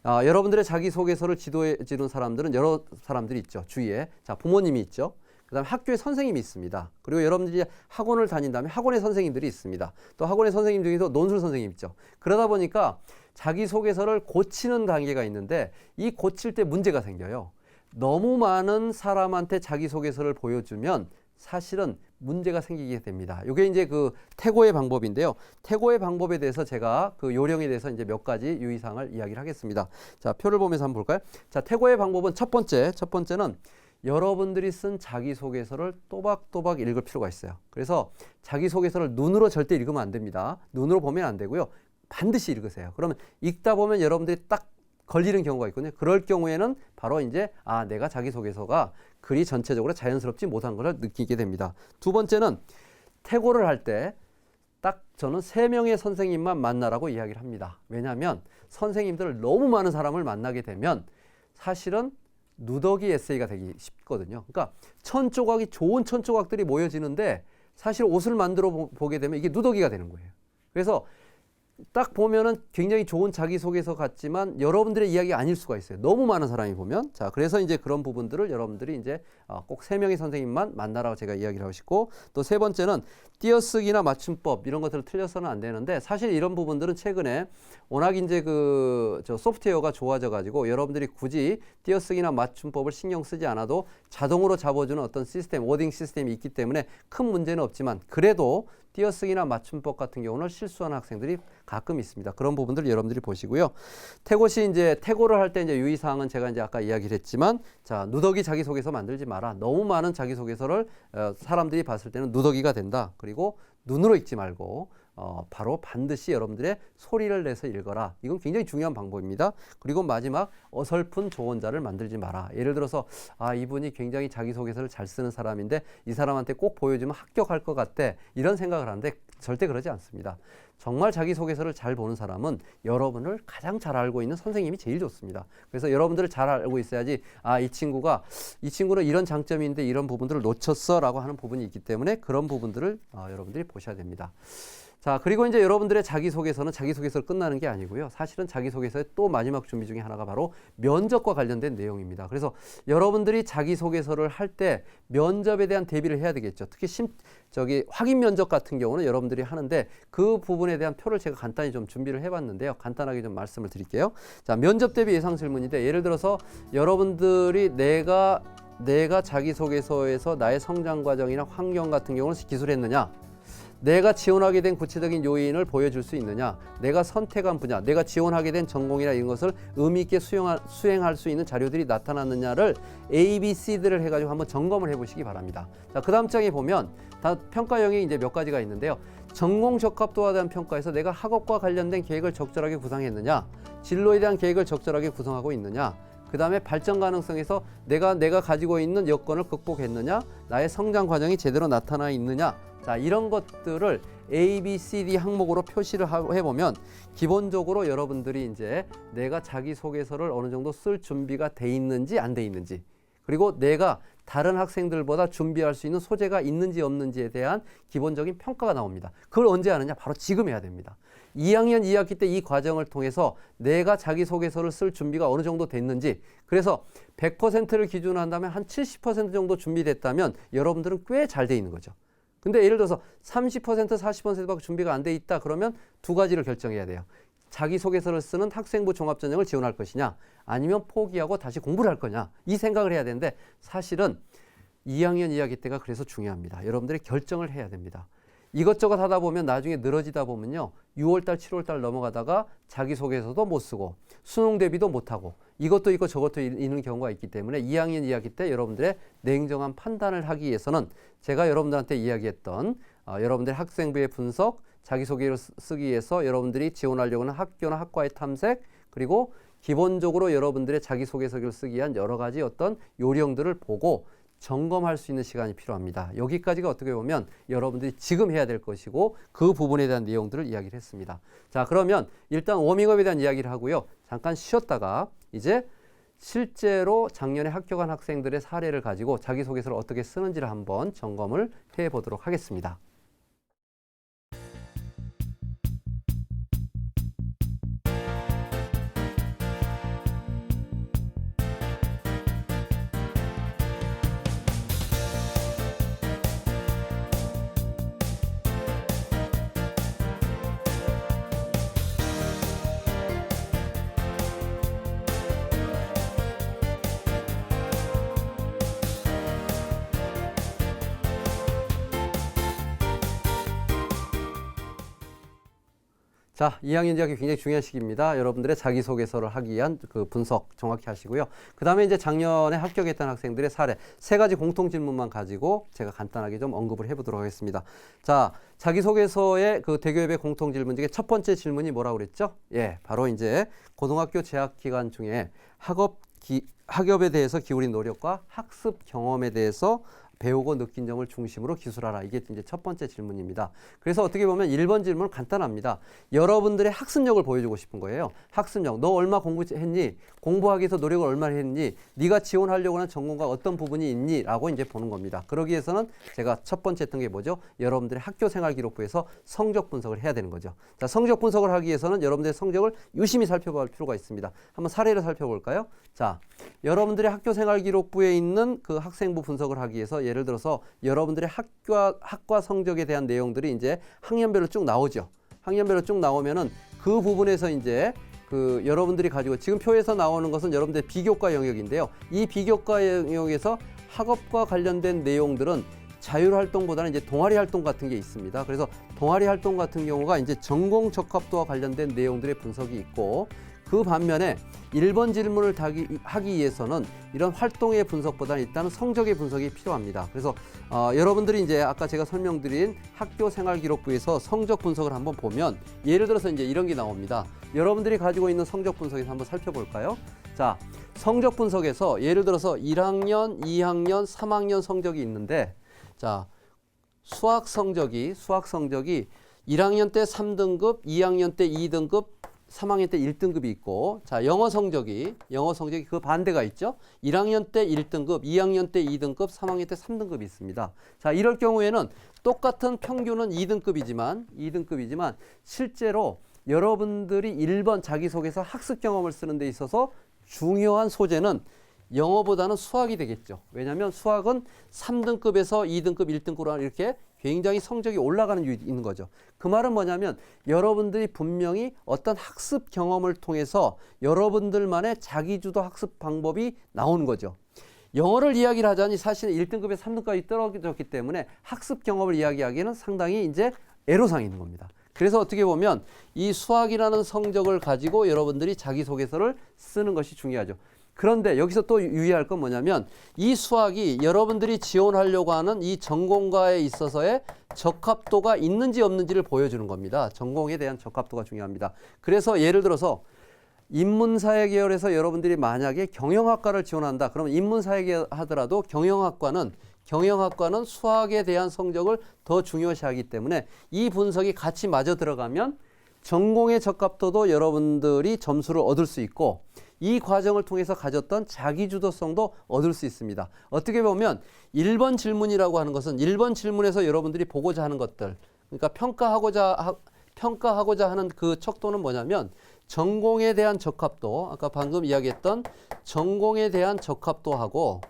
여러분들의 자기소개서를 지도해 주는 사람들은 여러 사람들이 있죠. 주위에. 자, 부모님이 있죠. 그 다음에 학교에 선생님이 있습니다. 그리고 여러분들이 학원을 다닌다면 학원의 선생님들이 있습니다. 또 학원의 선생님 중에서 논술 선생님 있죠. 그러다 보니까 자기소개서를 고치는 단계가 있는데 이 고칠 때 문제가 생겨요. 너무 많은 사람한테 자기소개서를 보여주면 사실은 문제가 생기게 됩니다. 이게 이제 그 태고의 방법인데요. 태고의 방법에 대해서 제가 그 요령에 대해서 이제 몇 가지 유의사항을 이야기를 하겠습니다. 자, 표를 보면서 한번 볼까요? 자, 태고의 방법은 첫 번째는 여러분들이 쓴 자기소개서를 또박또박 읽을 필요가 있어요. 그래서 자기소개서를 눈으로 절대 읽으면 안 됩니다. 눈으로 보면 안 되고요. 반드시 읽으세요. 그러면 읽다 보면 여러분들이 딱 걸리는 경우가 있거든요. 그럴 경우에는 바로 이제 내가 자기소개서가 글이 전체적으로 자연스럽지 못한 것을 느끼게 됩니다. 두 번째는 태고를 할 때 딱 저는 3명의 선생님만 만나라고 이야기를 합니다. 왜냐하면 선생님들을 너무 많은 사람을 만나게 되면 사실은 누더기 에세이가 되기 쉽거든요. 그러니까 좋은 천조각들이 모여지는데 사실 옷을 만들어 보게 되면 이게 누더기가 되는 거예요. 그래서 딱 보면은 굉장히 좋은 자기소개서 같지만 여러분들의 이야기가 아닐 수가 있어요. 너무 많은 사람이 보면. 자, 그래서 이제 그런 부분들을 여러분들이 이제 꼭 3명의 선생님만 만나라고 제가 이야기를 하고 싶고, 또 세 번째는 띄어쓰기나 맞춤법 이런 것들을 틀려서는 안 되는데, 사실 이런 부분들은 최근에 워낙 이제 소프트웨어가 좋아져 가지고 여러분들이 굳이 띄어쓰기나 맞춤법을 신경 쓰지 않아도 자동으로 잡아주는 어떤 시스템, 워딩 시스템이 있기 때문에 큰 문제는 없지만, 그래도 띄어쓰기나 맞춤법 같은 경우는 실수하는 학생들이 가끔 있습니다. 그런 부분들 여러분들이 보시고요. 태고시 이제 태고를 할 때 이제 유의사항은 제가 이제 아까 이야기를 했지만, 자, 누더기 자기소개서 만들지 마라. 너무 많은 자기소개서를 사람들이 봤을 때는 누더기가 된다. 그리고 눈으로 읽지 말고 바로 반드시 여러분들의 소리를 내서 읽어라. 이건 굉장히 중요한 방법입니다. 그리고 마지막, 어설픈 조언자를 만들지 마라. 예를 들어서 이분이 굉장히 자기소개서를 잘 쓰는 사람인데 이 사람한테 꼭 보여주면 합격할 것 같대. 이런 생각을 하는데 절대 그러지 않습니다. 정말 자기소개서를 잘 보는 사람은 여러분을 가장 잘 알고 있는 선생님이 제일 좋습니다. 그래서 여러분들을 잘 알고 있어야지 이 친구는 이런 장점이 있는데 이런 부분들을 놓쳤어 라고 하는 부분이 있기 때문에 그런 부분들을 여러분들이 보셔야 됩니다. 자, 그리고 이제 여러분들의 자기소개서는 자기소개서로 끝나는 게 아니고요. 사실은 자기소개서의 또 마지막 준비 중에 하나가 바로 면접과 관련된 내용입니다. 그래서 여러분들이 자기소개서를 할 때 면접에 대한 대비를 해야 되겠죠. 특히 확인 면접 같은 경우는 여러분들이 하는데 그 부분에 대한 표를 제가 간단히 좀 준비를 해봤는데요. 간단하게 좀 말씀을 드릴게요. 자, 면접 대비 예상 질문인데 예를 들어서 여러분들이 내가 자기소개서에서 나의 성장 과정이나 환경 같은 경우는 기술했느냐? 내가 지원하게 된 구체적인 요인을 보여줄 수 있느냐, 내가 선택한 분야, 내가 지원하게 된 전공이나 이런 것을 의미 있게 수행할 수 있는 자료들이 나타났느냐를 A, B, C들을 해가지고 한번 점검을 해보시기 바랍니다. 자, 그 다음 장에 보면 다 평가형이 이제 몇 가지가 있는데요. 전공 적합도에 대한 평가에서 내가 학업과 관련된 계획을 적절하게 구상했느냐, 진로에 대한 계획을 적절하게 구성하고 있느냐, 그 다음에 발전 가능성에서 내가 가지고 있는 여건을 극복했느냐, 나의 성장 과정이 제대로 나타나 있느냐. 자, 이런 것들을 A, B, C, D 항목으로 표시를 해보면 기본적으로 여러분들이 이제 내가 자기소개서를 어느 정도 쓸 준비가 돼 있는지 안 돼 있는지, 그리고 내가 다른 학생들보다 준비할 수 있는 소재가 있는지 없는지에 대한 기본적인 평가가 나옵니다. 그걸 언제 하느냐? 바로 지금 해야 됩니다. 2학년 2학기 때 이 과정을 통해서 내가 자기소개서를 쓸 준비가 어느 정도 됐는지, 그래서 100%를 기준으로 한다면 한 70% 정도 준비됐다면 여러분들은 꽤 잘 돼 있는 거죠. 근데 예를 들어서 30%, 40%밖에 준비가 안 돼 있다 그러면 두 가지를 결정해야 돼요. 자기소개서를 쓰는 학생부 종합전형을 지원할 것이냐, 아니면 포기하고 다시 공부를 할 거냐, 이 생각을 해야 되는데 사실은 2학년 2학기 때가 그래서 중요합니다. 여러분들이 결정을 해야 됩니다. 이것저것 하다 보면 나중에 늘어지다 보면요, 6월달 7월달 넘어가다가 자기소개서도 못 쓰고 수능 대비도 못하고 이것도 있고 저것도 있는 경우가 있기 때문에 2학년 2학기 때 여러분들의 냉정한 판단을 하기 위해서는 제가 여러분들한테 이야기했던 여러분들의 학생부의 분석, 자기소개를 쓰기 위해서 여러분들이 지원하려고 하는 학교나 학과의 탐색, 그리고 기본적으로 여러분들의 자기소개서를 쓰기 위한 여러 가지 어떤 요령들을 보고 점검할 수 있는 시간이 필요합니다. 여기까지가 어떻게 보면 여러분들이 지금 해야 될 것이고 그 부분에 대한 내용들을 이야기를 했습니다. 자, 그러면 일단 워밍업에 대한 이야기를 하고요. 잠깐 쉬었다가 이제 실제로 작년에 합격한 학생들의 사례를 가지고 자기소개서를 어떻게 쓰는지를 한번 점검을 해보도록 하겠습니다. 자, 2학년 재학이 굉장히 중요한 시기입니다. 여러분들의 자기소개서를 하기 위한 그 분석 정확히 하시고요. 그 다음에 이제 작년에 합격했던 학생들의 사례, 세 가지 공통 질문만 가지고 제가 간단하게 좀 언급을 해보도록 하겠습니다. 자, 자기소개서의 그 대교협의 공통 질문 중에 첫 번째 질문이 뭐라고 그랬죠? 예, 바로 이제 고등학교 재학 기간 중에 학업에 대해서 기울인 노력과 학습 경험에 대해서 배우고 느낀 점을 중심으로 기술하라. 이게 이제 첫 번째 질문입니다. 그래서 어떻게 보면 1번 질문은 간단합니다. 여러분들의 학습력을 보여주고 싶은 거예요. 학습력. 너 얼마 공부했니? 공부하기 위해서 노력을 얼마나 했니? 네가 지원하려고 하는 전공과 어떤 부분이 있니? 라고 이제 보는 겁니다. 그러기 위해서는 제가 첫 번째 했던 게 뭐죠? 여러분들의 학교 생활 기록부에서 성적 분석을 해야 되는 거죠. 자, 성적 분석을 하기 위해서는 여러분들의 성적을 유심히 살펴볼 필요가 있습니다. 한번 사례를 살펴볼까요? 자, 여러분들의 학교 생활 기록부에 있는 그 학생부 분석을 하기 위해서 예를 들어서 여러분들의 학과 성적에 대한 내용들이 이제 학년별로 쭉 나오죠. 학년별로 쭉 나오면은 그 부분에서 이제 그 여러분들이 가지고 지금 표에서 나오는 것은 여러분들의 비교과 영역인데요. 이 비교과 영역에서 학업과 관련된 내용들은 자율활동보다는 이제 동아리 활동 같은 게 있습니다. 그래서 동아리 활동 같은 경우가 이제 전공 적합도와 관련된 내용들의 분석이 있고, 그 반면에 1번 질문을 하기 위해서는 이런 활동의 분석보다는 일단은 성적의 분석이 필요합니다. 그래서 여러분들이 이제 아까 제가 설명드린 학교 생활 기록부에서 성적 분석을 한번 보면, 예를 들어서 이제 이런 게 나옵니다. 여러분들이 가지고 있는 성적 분석에서 한번 살펴볼까요? 자, 성적 분석에서 예를 들어서 1학년, 2학년, 3학년 성적이 있는데, 자, 수학 성적이 1학년 때 3등급, 2학년 때 2등급, 3학년 때 1등급이 있고, 자, 영어 성적이 그 반대가 있죠. 1학년 때 1등급, 2학년 때 2등급, 3학년 때 3등급이 있습니다. 자, 이럴 경우에는 똑같은 평균은 2등급이지만 실제로 여러분들이 1번 자기소개서 학습 경험을 쓰는 데 있어서 중요한 소재는 영어보다는 수학이 되겠죠. 왜냐하면 수학은 3등급에서 2등급, 1등급으로 이렇게 굉장히 성적이 올라가는 이유가 있는 거죠. 그 말은 뭐냐면 여러분들이 분명히 어떤 학습 경험을 통해서 여러분들만의 자기주도 학습 방법이 나오는 거죠. 영어를 이야기를 하자니 사실은 1등급에서 3등급까지 떨어졌기 때문에 학습 경험을 이야기하기에는 상당히 이제 애로사항이 있는 겁니다. 그래서 어떻게 보면 이 수학이라는 성적을 가지고 여러분들이 자기소개서를 쓰는 것이 중요하죠. 그런데 여기서 또 유의할 건 뭐냐면 이 수학이 여러분들이 지원하려고 하는 이 전공과에 있어서의 적합도가 있는지 없는지를 보여주는 겁니다. 전공에 대한 적합도가 중요합니다. 그래서 예를 들어서 인문사회 계열에서 여러분들이 만약에 경영학과를 지원한다. 그러면 인문사회 계열 하더라도 경영학과는 수학에 대한 성적을 더 중요시하기 때문에 이 분석이 같이 맞아 들어가면 전공의 적합도도 여러분들이 점수를 얻을 수 있고 이 과정을 통해서 가졌던 자기주도성도 얻을 수 있습니다. 어떻게 보면 1번 질문이라고 하는 것은 1번 질문에서 여러분들이 보고자 하는 것들, 그러니까 평가하고자 하는 그 척도는 뭐냐면 전공에 대한 적합도, 아까 방금 이야기했던 전공에 대한 적합도하고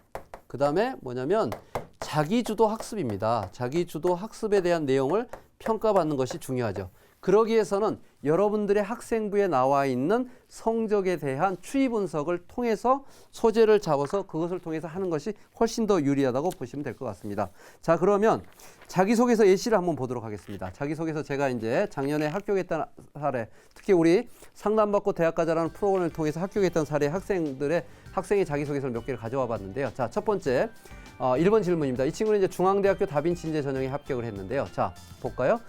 그 다음에 뭐냐면 자기주도 학습입니다. 자기주도 학습에 대한 내용을 평가받는 것이 중요하죠. 그러기 위해서는 여러분들의 학생부에 나와 있는 성적에 대한 추이 분석을 통해서 소재를 잡아서 그것을 통해서 하는 것이 훨씬 더 유리하다고 보시면 될 것 같습니다. 자, 그러면 자기소개서 예시를 한번 보도록 하겠습니다. 자기소개서 제가 이제 작년에 합격했던 사례, 특히 우리 상담받고 대학 가자라는 프로그램을 통해서 합격했던 사례 학생의 자기소개서를 몇 개를 가져와 봤는데요. 자, 첫 번째 1번 질문입니다. 이 친구는 이제 중앙대학교 다빈치 인재 전형에 합격을 했는데요. 자, 볼까요?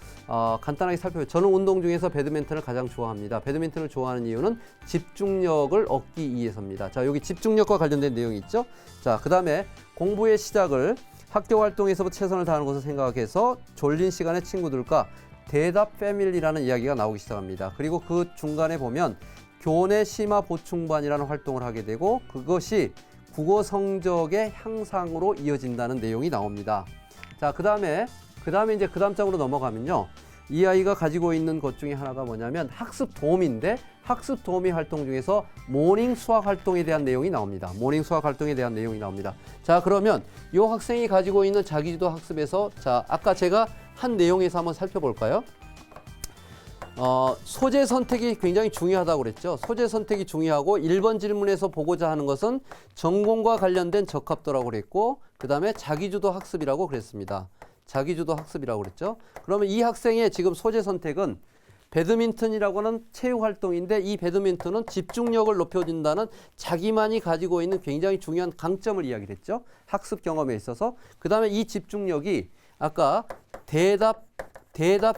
간단하게 살펴볼게요. 저는 운동 중에서 배드민턴을 가장 좋아합니다. 배드민턴을 좋아하는 이유는 집중력을 얻기 위해서입니다. 자, 여기 집중력과 관련된 내용이 있죠. 자, 그 다음에 공부의 시작을 학교 활동에서부터 최선을 다하는 것을 생각해서 졸린 시간에 친구들과 대답 패밀리라는 이야기가 나오기 시작합니다. 그리고 그 중간에 보면 교내 심화 보충반이라는 활동을 하게 되고 그것이 국어 성적의 향상으로 이어진다는 내용이 나옵니다. 자, 그 다음에 이제 그 다음 장으로 넘어가면요. 이 아이가 가지고 있는 것 중에 하나가 뭐냐면 학습 도우미인데 학습 도우미 활동 중에서 모닝 수학 활동에 대한 내용이 나옵니다. 모닝 수학 활동에 대한 내용이 나옵니다. 자, 그러면 이 학생이 가지고 있는 자기주도 학습에서 자, 아까 제가 한 내용에서 한번 살펴볼까요? 소재 선택이 굉장히 중요하다고 그랬죠. 소재 선택이 중요하고 1번 질문에서 보고자 하는 것은 전공과 관련된 적합도라고 그랬고 그 다음에 자기주도 학습이라고 그랬습니다. 자기주도 학습이라고 그랬죠. 그러면 이 학생의 지금 소재 선택은 배드민턴이라고 하는 체육활동인데 이 배드민턴은 집중력을 높여준다는 자기만이 가지고 있는 굉장히 중요한 강점을 이야기를 했죠. 학습 경험에 있어서. 그 다음에 이 집중력이 아까 대답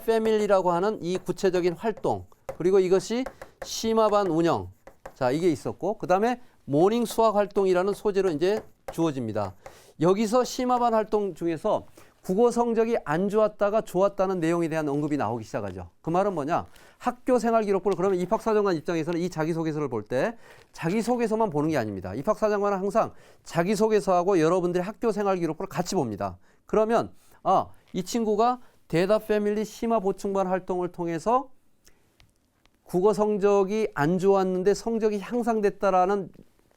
패밀리라고 하는 이 구체적인 활동 그리고 이것이 심화반 운영 자 이게 있었고 그 다음에 모닝 수학 활동이라는 소재로 이제 주어집니다. 여기서 심화반 활동 중에서 국어 성적이 안 좋았다가 좋았다는 내용에 대한 언급이 나오기 시작하죠. 그 말은 뭐냐? 학교 생활 기록부를 그러면 입학사정관 입장에서는 이 자기소개서를 볼 때 자기소개서만 보는 게 아닙니다. 입학사정관은 항상 자기소개서하고 여러분들의 학교 생활 기록부를 같이 봅니다. 그러면 이 친구가 대답 패밀리 심화 보충반 활동을 통해서 국어 성적이 안 좋았는데 성적이 향상됐다라는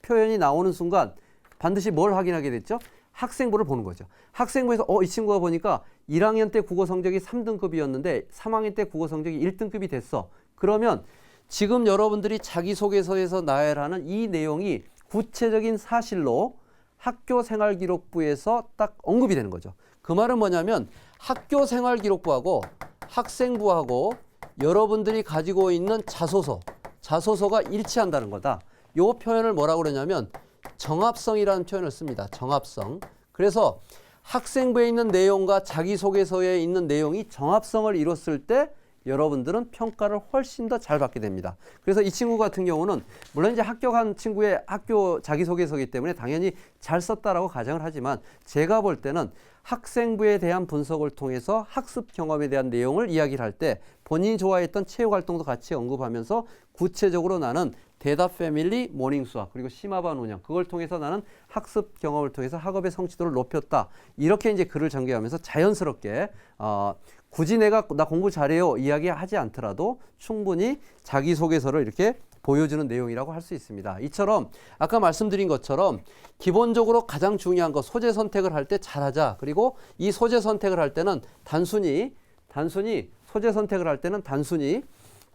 표현이 나오는 순간 반드시 뭘 확인하게 됐죠? 학생부를 보는 거죠. 학생부에서 이 친구가 보니까 1학년 때 국어 성적이 3등급이었는데 3학년 때 국어 성적이 1등급이 됐어. 그러면 지금 여러분들이 자기소개서에서 나열하는 이 내용이 구체적인 사실로 학교 생활 기록부에서 딱 언급이 되는 거죠. 그 말은 뭐냐면 학교 생활 기록부하고 학생부하고 여러분들이 가지고 있는 자소서가 일치한다는 거다. 요 표현을 뭐라고 그러냐면 정합성이라는 표현을 씁니다. 정합성. 그래서 학생부에 있는 내용과 자기소개서에 있는 내용이 정합성을 이뤘을 때 여러분들은 평가를 훨씬 더 잘 받게 됩니다. 그래서 이 친구 같은 경우는 물론 이제 합격한 친구의 학교 자기소개서이기 때문에 당연히 잘 썼다라고 가정을 하지만 제가 볼 때는 학생부에 대한 분석을 통해서 학습 경험에 대한 내용을 이야기를 할 때 본인이 좋아했던 체육 활동도 같이 언급하면서 구체적으로 나는 대답 패밀리, 모닝 수학, 그리고 심화반 운영, 그걸 통해서 나는 학습 경험을 통해서 학업의 성취도를 높였다. 이렇게 이제 글을 전개하면서 자연스럽게 굳이 나 공부 잘해요 이야기하지 않더라도 충분히 자기소개서를 이렇게 보여주는 내용이라고 할 수 있습니다. 이처럼 아까 말씀드린 것처럼 기본적으로 가장 중요한 거 소재 선택을 할 때 잘하자. 그리고 이 소재 선택을 할 때는 단순히 소재 선택을 할 때는 단순히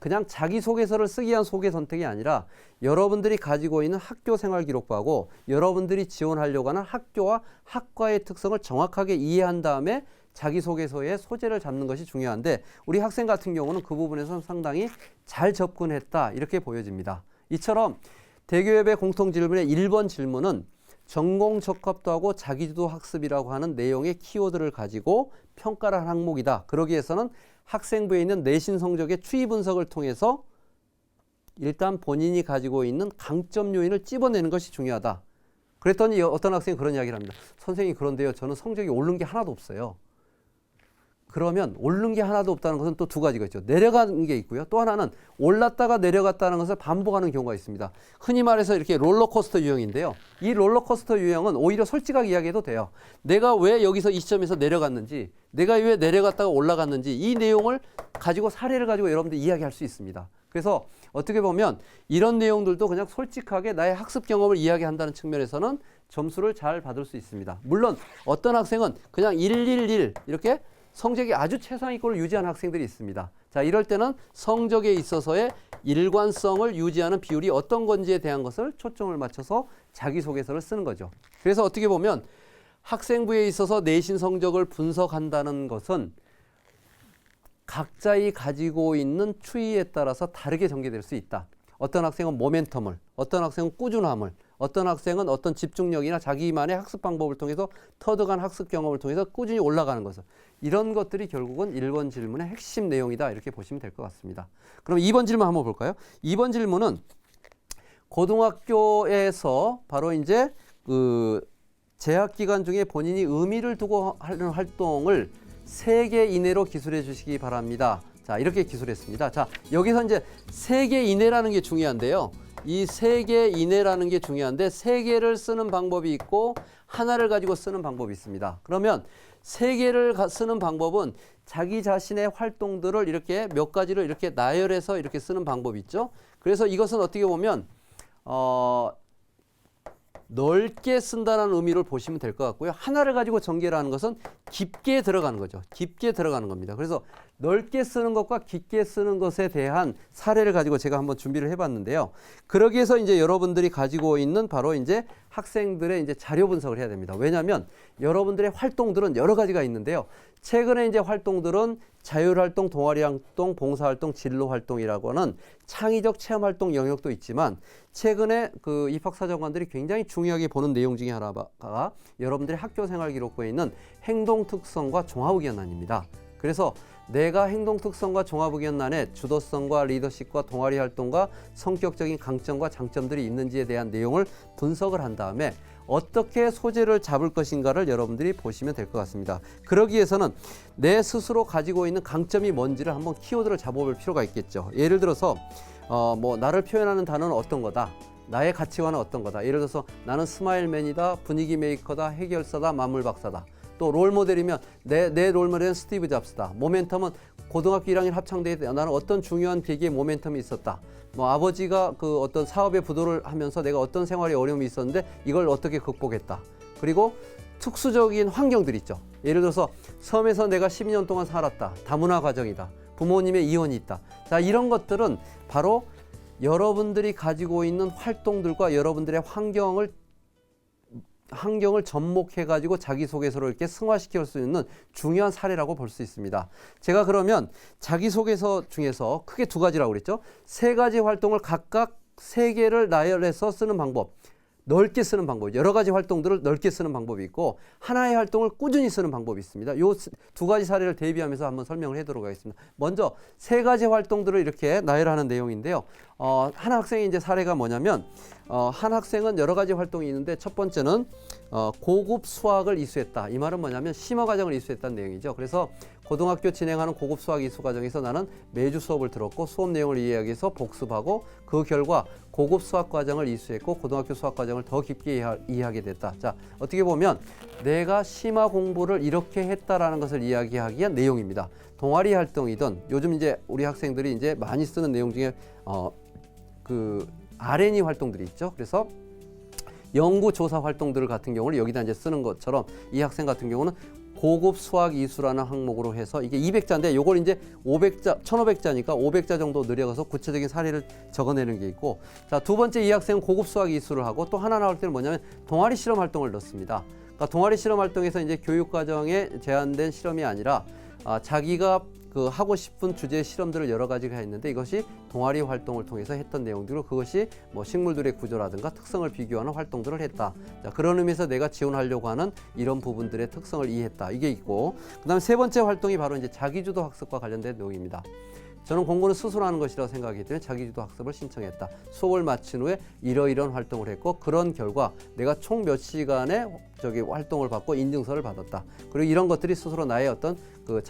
그냥 자기소개서를 쓰기 위한 소개 선택이 아니라 여러분들이 가지고 있는 학교 생활 기록부하고 여러분들이 지원하려고 하는 학교와 학과의 특성을 정확하게 이해한 다음에 자기소개서의 소재를 잡는 것이 중요한데 우리 학생 같은 경우는 그 부분에서는 상당히 잘 접근했다 이렇게 보여집니다. 이처럼 대교협의 공통질문의 1번 질문은 전공적합도하고 자기주도 학습이라고 하는 내용의 키워드를 가지고 평가를 한 항목이다. 그러기 위해서는 학생부에 있는 내신 성적의 추이 분석을 통해서 일단 본인이 가지고 있는 강점 요인을 찝어내는 것이 중요하다. 그랬더니 어떤 학생이 그런 이야기를 합니다. 선생님 그런데요. 저는 성적이 오른 게 하나도 없어요. 그러면 오른 게 하나도 없다는 것은 또 두 가지가 있죠. 내려가는 게 있고요. 또 하나는 올랐다가 내려갔다는 것을 반복하는 경우가 있습니다. 흔히 말해서 이렇게 롤러코스터 유형인데요. 이 롤러코스터 유형은 오히려 솔직하게 이야기해도 돼요. 내가 왜 여기서 이 시점에서 내려갔는지, 내가 왜 내려갔다가 올라갔는지 이 내용을 가지고 사례를 가지고 여러분들 이야기할 수 있습니다. 그래서 어떻게 보면 이런 내용들도 그냥 솔직하게 나의 학습 경험을 이야기한다는 측면에서는 점수를 잘 받을 수 있습니다. 물론 어떤 학생은 그냥 111 이렇게 성적이 아주 최상위권을 유지하는 학생들이 있습니다. 자, 이럴 때는 성적에 있어서의 일관성을 유지하는 비율이 어떤 건지에 대한 것을 초점을 맞춰서 자기소개서를 쓰는 거죠. 그래서 어떻게 보면 학생부에 있어서 내신 성적을 분석한다는 것은 각자의 가지고 있는 추이에 따라서 다르게 전개될 수 있다. 어떤 학생은 모멘텀을, 어떤 학생은 꾸준함을, 어떤 학생은 어떤 집중력이나 자기만의 학습 방법을 통해서 터득한 학습 경험을 통해서 꾸준히 올라가는 것을. 이런 것들이 결국은 1번 질문의 핵심 내용이다. 이렇게 보시면 될 것 같습니다. 그럼 2번 질문 한번 볼까요? 2번 질문은 고등학교에서 바로 이제 재학 기간 중에 본인이 의미를 두고 하는 활동을 3개 이내로 기술해 주시기 바랍니다. 자, 이렇게 기술했습니다. 자, 여기서 이제 3개 이내라는 게 중요한데요. 이 3개 이내라는 게 중요한데 3개를 쓰는 방법이 있고 하나를 가지고 쓰는 방법이 있습니다. 그러면 3개를 쓰는 방법은 자기 자신의 활동들을 이렇게 몇 가지를 이렇게 나열해서 이렇게 쓰는 방법이 있죠. 그래서 이것은 어떻게 보면 넓게 쓴다는 의미를 보시면 될 것 같고요. 하나를 가지고 전개를 하는 것은 깊게 들어가는 거죠. 깊게 들어가는 겁니다. 그래서 넓게 쓰는 것과 깊게 쓰는 것에 대한 사례를 가지고 제가 한번 준비를 해봤는데요. 그러기 위해서 이제 여러분들이 가지고 있는 바로 이제 학생들의 이제 자료 분석을 해야 됩니다. 왜냐하면 여러분들의 활동들은 여러 가지가 있는데요. 최근에 이제 활동들은 자율활동, 동아리활동, 봉사활동, 진로활동이라고 하는 창의적 체험활동 영역도 있지만 최근에 그 입학사정관들이 굉장히 중요하게 보는 내용 중에 하나가 여러분들의 학교생활 기록부에 있는 행동특성과 종합의견란입니다. 그래서 내가 행동특성과 종합의견란에 주도성과 리더십과 동아리활동과 성격적인 강점과 장점들이 있는지에 대한 내용을 분석을 한 다음에 어떻게 소재를 잡을 것인가를 여러분들이 보시면 될 것 같습니다. 그러기 위해서는 내 스스로 가지고 있는 강점이 뭔지를 한번 키워드를 잡아볼 필요가 있겠죠. 예를 들어서 나를 표현하는 단어는 어떤 거다. 나의 가치관은 어떤 거다. 예를 들어서 나는 스마일맨이다, 분위기 메이커다, 해결사다, 만물박사다. 또 롤모델이면 내 롤모델은 스티브 잡스다. 모멘텀은 고등학교 1학년 합창대회 때 나는 어떤 중요한 계기에 모멘텀이 있었다. 아버지가 그 어떤 사업에 부도를 하면서 내가 어떤 생활에 어려움이 있었는데 이걸 어떻게 극복했다. 그리고 특수적인 환경들 있죠. 예를 들어서 섬에서 내가 12년 동안 살았다. 다문화 가정이다. 부모님의 이혼이 있다. 자, 이런 것들은 바로 여러분들이 가지고 있는 활동들과 여러분들의 환경을 환경을 접목해가지고 자기소개서를 이렇게 승화시킬 수 있는 중요한 사례라고 볼 수 있습니다. 제가 그러면 자기소개서 중에서 크게 두 가지라고 그랬죠. 세 가지 활동을 각각 세 개를 나열해서 쓰는 방법. 넓게 쓰는 방법, 여러 가지 활동들을 넓게 쓰는 방법이 있고 하나의 활동을 꾸준히 쓰는 방법이 있습니다. 요 두 가지 사례를 대비하면서 한번 설명을 해도록 하겠습니다. 먼저 세 가지 활동들을 이렇게 나열하는 내용인데요. 한 학생의 이제 사례가 뭐냐면 한 학생은 여러 가지 활동이 있는데 첫 번째는 고급 수학을 이수했다. 이 말은 뭐냐면 심화 과정을 이수했다는 내용이죠. 그래서 고등학교 진행하는 고급 수학 이수 과정에서 나는 매주 수업을 들었고 수업 내용을 이해하기 위해서 복습하고 그 결과 고급 수학 과정을 이수했고 고등학교 수학 과정을 더 깊게 이해하게 됐다. 자, 어떻게 보면 내가 심화 공부를 이렇게 했다라는 것을 이야기하기 위한 내용입니다. 동아리 활동이든 요즘 이제 우리 학생들이 이제 많이 쓰는 내용 중에 그 R&E 활동들이 있죠. 그래서 연구조사 활동들 같은 경우를 여기다 이제 쓰는 것처럼 이 학생 같은 경우는 고급 수학 이수라는 항목으로 해서 이게 200자인데 요걸 이제 500자, 1500자니까 500자 정도 늘려가서 구체적인 사례를 적어내는 게 있고 자, 두 번째 이 학생은 고급 수학 이수를 하고 또 하나 나올 때는 뭐냐면 동아리 실험 활동을 넣습니다. 그러니까 동아리 실험 활동에서 이제 교육 과정에 제한된 실험이 아니라 자기가 그 하고 싶은 주제 실험들을 여러 가지가 했는데 이것이 동아리 활동을 통해서 했던 내용들로 그것이 뭐 식물들의 구조라든가 특성을 비교하는 활동들을 했다. 자, 그런 의미에서 내가 지원하려고 하는 이런 부분들의 특성을 이해했다. 이게 있고 그다음에 세 번째 활동이 바로 이제 자기주도 학습과 관련된 내용입니다. 저는 공부는 스스로 하는 것이라고 생각하기 때문에 자기주도 학습을 신청했다. 수업을 마친 후에 이러이러한 활동을 했고 그런 결과 내가 총 몇 시간의 활동을 받고 인증서를 받았다. 그리고 이런 것들이 스스로 나의 어떤 그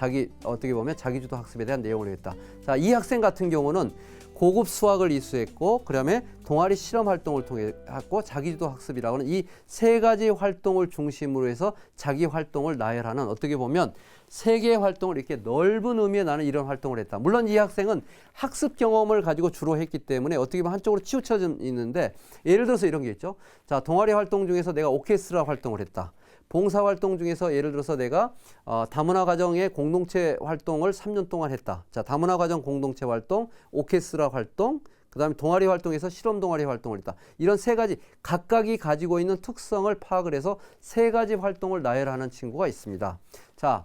어떻게 보면 자기주도 학습에 대한 내용을 했다. 자, 이 학생 같은 경우는 고급 수학을 이수했고 그다음에 동아리 실험 활동을 통해 했고 자기주도 학습이라고 하는 이 세 가지 활동을 중심으로 해서 자기 활동을 나열하는 어떻게 보면 세 개의 활동을 이렇게 넓은 의미의 나는 이런 활동을 했다. 물론 이 학생은 학습 경험을 가지고 주로 했기 때문에 어떻게 보면 한쪽으로 치우쳐져 있는데 예를 들어서 이런 게 있죠. 자, 동아리 활동 중에서 내가 오케스트라 활동을 했다. 봉사 활동 중에서 예를 들어서 내가 다문화 가정의 공동체 활동을 3년 동안 했다. 자, 다문화 가정 공동체 활동, 오케스트라 활동, 그다음에 동아리 활동에서 실험 동아리 활동을 했다. 이런 세 가지 각각이 가지고 있는 특성을 파악을 해서 세 가지 활동을 나열하는 친구가 있습니다. 자,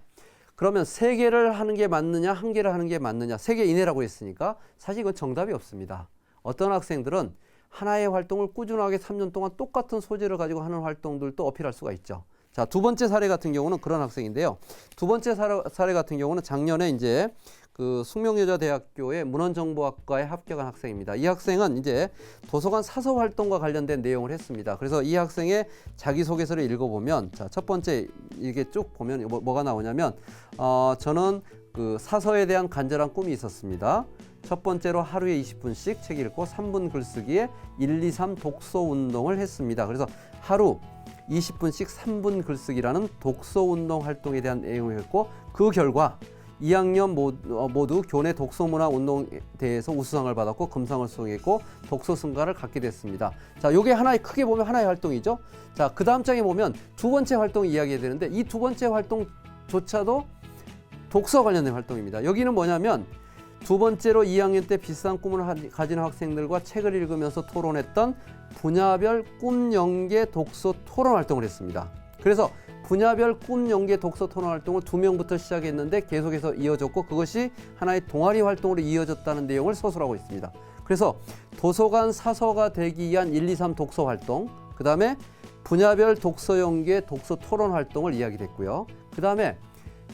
그러면 세 개를 하는 게 맞느냐, 한 개를 하는 게 맞느냐, 세 개 이내라고 했으니까 사실 이건 정답이 없습니다. 어떤 학생들은 하나의 활동을 꾸준하게 3년 동안 똑같은 소재를 가지고 하는 활동들도 어필할 수가 있죠. 자, 두 번째 사례 같은 경우는 그런 학생인데요. 두 번째 사례 같은 경우는 작년에 이제 그 숙명여자대학교의 문헌정보학과에 합격한 학생입니다. 이 학생은 이제 도서관 사서 활동과 관련된 내용을 했습니다. 그래서 이 학생의 자기소개서를 읽어보면 자, 첫 번째 이게 쭉 보면 뭐가 나오냐면 저는 그 사서에 대한 간절한 꿈이 있었습니다. 첫 번째로 하루에 20분씩 책 읽고 3분 글쓰기에 1, 2, 3 독서 운동을 했습니다. 그래서 하루 20분씩 3분 글쓰기라는 독서 운동 활동에 대한 내용을 했고 그 결과 2학년 모두 교내 독서문화 운동대회에서 우수상을 받았고 금상을 수상했고 독서 승가를 갖게 됐습니다. 자, 요게 하나의 크게 보면 하나의 활동이죠. 자, 그 다음 장에 보면 두 번째 활동 이야기해야 되는데 이 두 번째 활동조차도 독서 관련된 활동입니다. 여기는 뭐냐면 두 번째로 2학년 때 비슷한 꿈을 가진 학생들과 책을 읽으면서 토론했던 분야별 꿈 연계 독서 토론 활동을 했습니다. 그래서 분야별 꿈 연계 독서 토론 활동을 2명부터 시작했는데 계속해서 이어졌고 그것이 하나의 동아리 활동으로 이어졌다는 내용을 서술하고 있습니다. 그래서 도서관 사서가 되기 위한 1, 2, 3 독서 활동, 그 다음에 분야별 독서 연계 독서 토론 활동을 이야기했고요. 그 다음에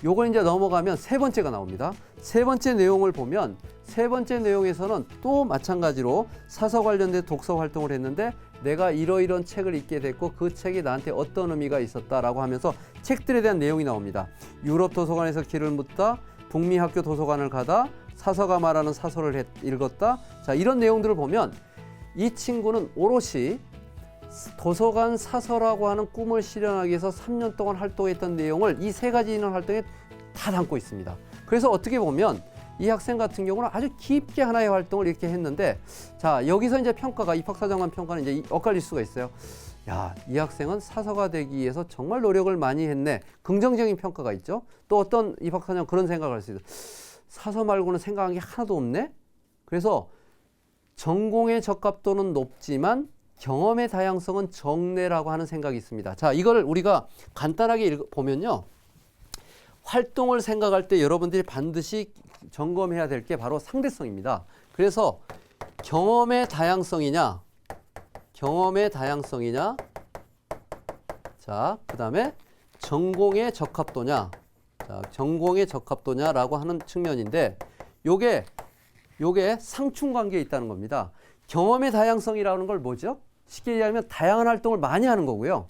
요걸 이제 넘어가면 세 번째가 나옵니다. 세 번째 내용을 보면 세 번째 내용에서는 또 마찬가지로 사서 관련된 독서 활동을 했는데 내가 이러이런 책을 읽게 됐고 그 책이 나한테 어떤 의미가 있었다라고 하면서 책들에 대한 내용이 나옵니다. 유럽 도서관에서 길을 묻다, 북미 학교 도서관을 가다, 사서가 말하는 사서를 읽었다. 자, 이런 내용들을 보면 이 친구는 오롯이 도서관 사서라고 하는 꿈을 실현하기 위해서 3년 동안 활동했던 내용을 이 세 가지 있는 활동에 다 담고 있습니다. 그래서 어떻게 보면 이 학생 같은 경우는 아주 깊게 하나의 활동을 이렇게 했는데 자, 여기서 이제 평가가 입학사정관 평가는 이제 엇갈릴 수가 있어요. 야, 이 학생은 사서가 되기 위해서 정말 노력을 많이 했네. 긍정적인 평가가 있죠. 또 어떤 입학사정 그런 생각을 할 수 있어요. 사서 말고는 생각한 게 하나도 없네. 그래서 전공의 적합도는 높지만 경험의 다양성은 정례라고 하는 생각이 있습니다. 자, 이걸 우리가 간단하게 보면요. 활동을 생각할 때 여러분들이 반드시 점검해야 될 게 바로 상대성입니다. 그래서 경험의 다양성이냐, 자, 그 다음에 전공의 적합도냐, 자, 전공의 적합도냐라고 하는 측면인데, 요게 상충관계에 있다는 겁니다. 경험의 다양성이라는 걸 뭐죠? 쉽게 얘기하면 다양한 활동을 많이 하는 거고요.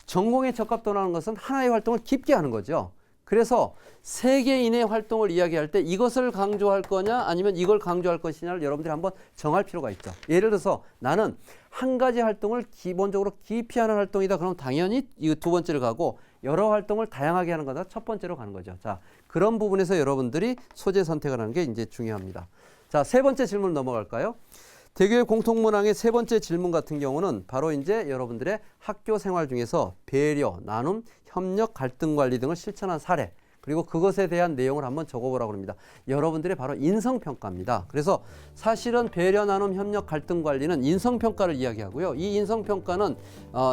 전공의 적합도라는 것은 하나의 활동을 깊게 하는 거죠. 그래서 세 개인의 활동을 이야기할 때 이것을 강조할 거냐 아니면 이걸 강조할 것이냐를 여러분들이 한번 정할 필요가 있죠. 예를 들어서 나는 한 가지 활동을 기본적으로 깊이 하는 활동이다. 그럼 당연히 이 두 번째를 가고 여러 활동을 다양하게 하는 거다. 첫 번째로 가는 거죠. 자, 그런 부분에서 여러분들이 소재 선택을 하는 게 이제 중요합니다. 자, 세 번째 질문 넘어갈까요? 대교의 공통문항의 세 번째 질문 같은 경우는 바로 이제 여러분들의 학교 생활 중에서 배려, 나눔, 협력, 갈등 관리 등을 실천한 사례, 그리고 그것에 대한 내용을 한번 적어보라고 합니다. 여러분들의 바로 인성평가입니다. 그래서 사실은 배려, 나눔, 협력, 갈등 관리는 인성평가를 이야기하고요. 이 인성평가는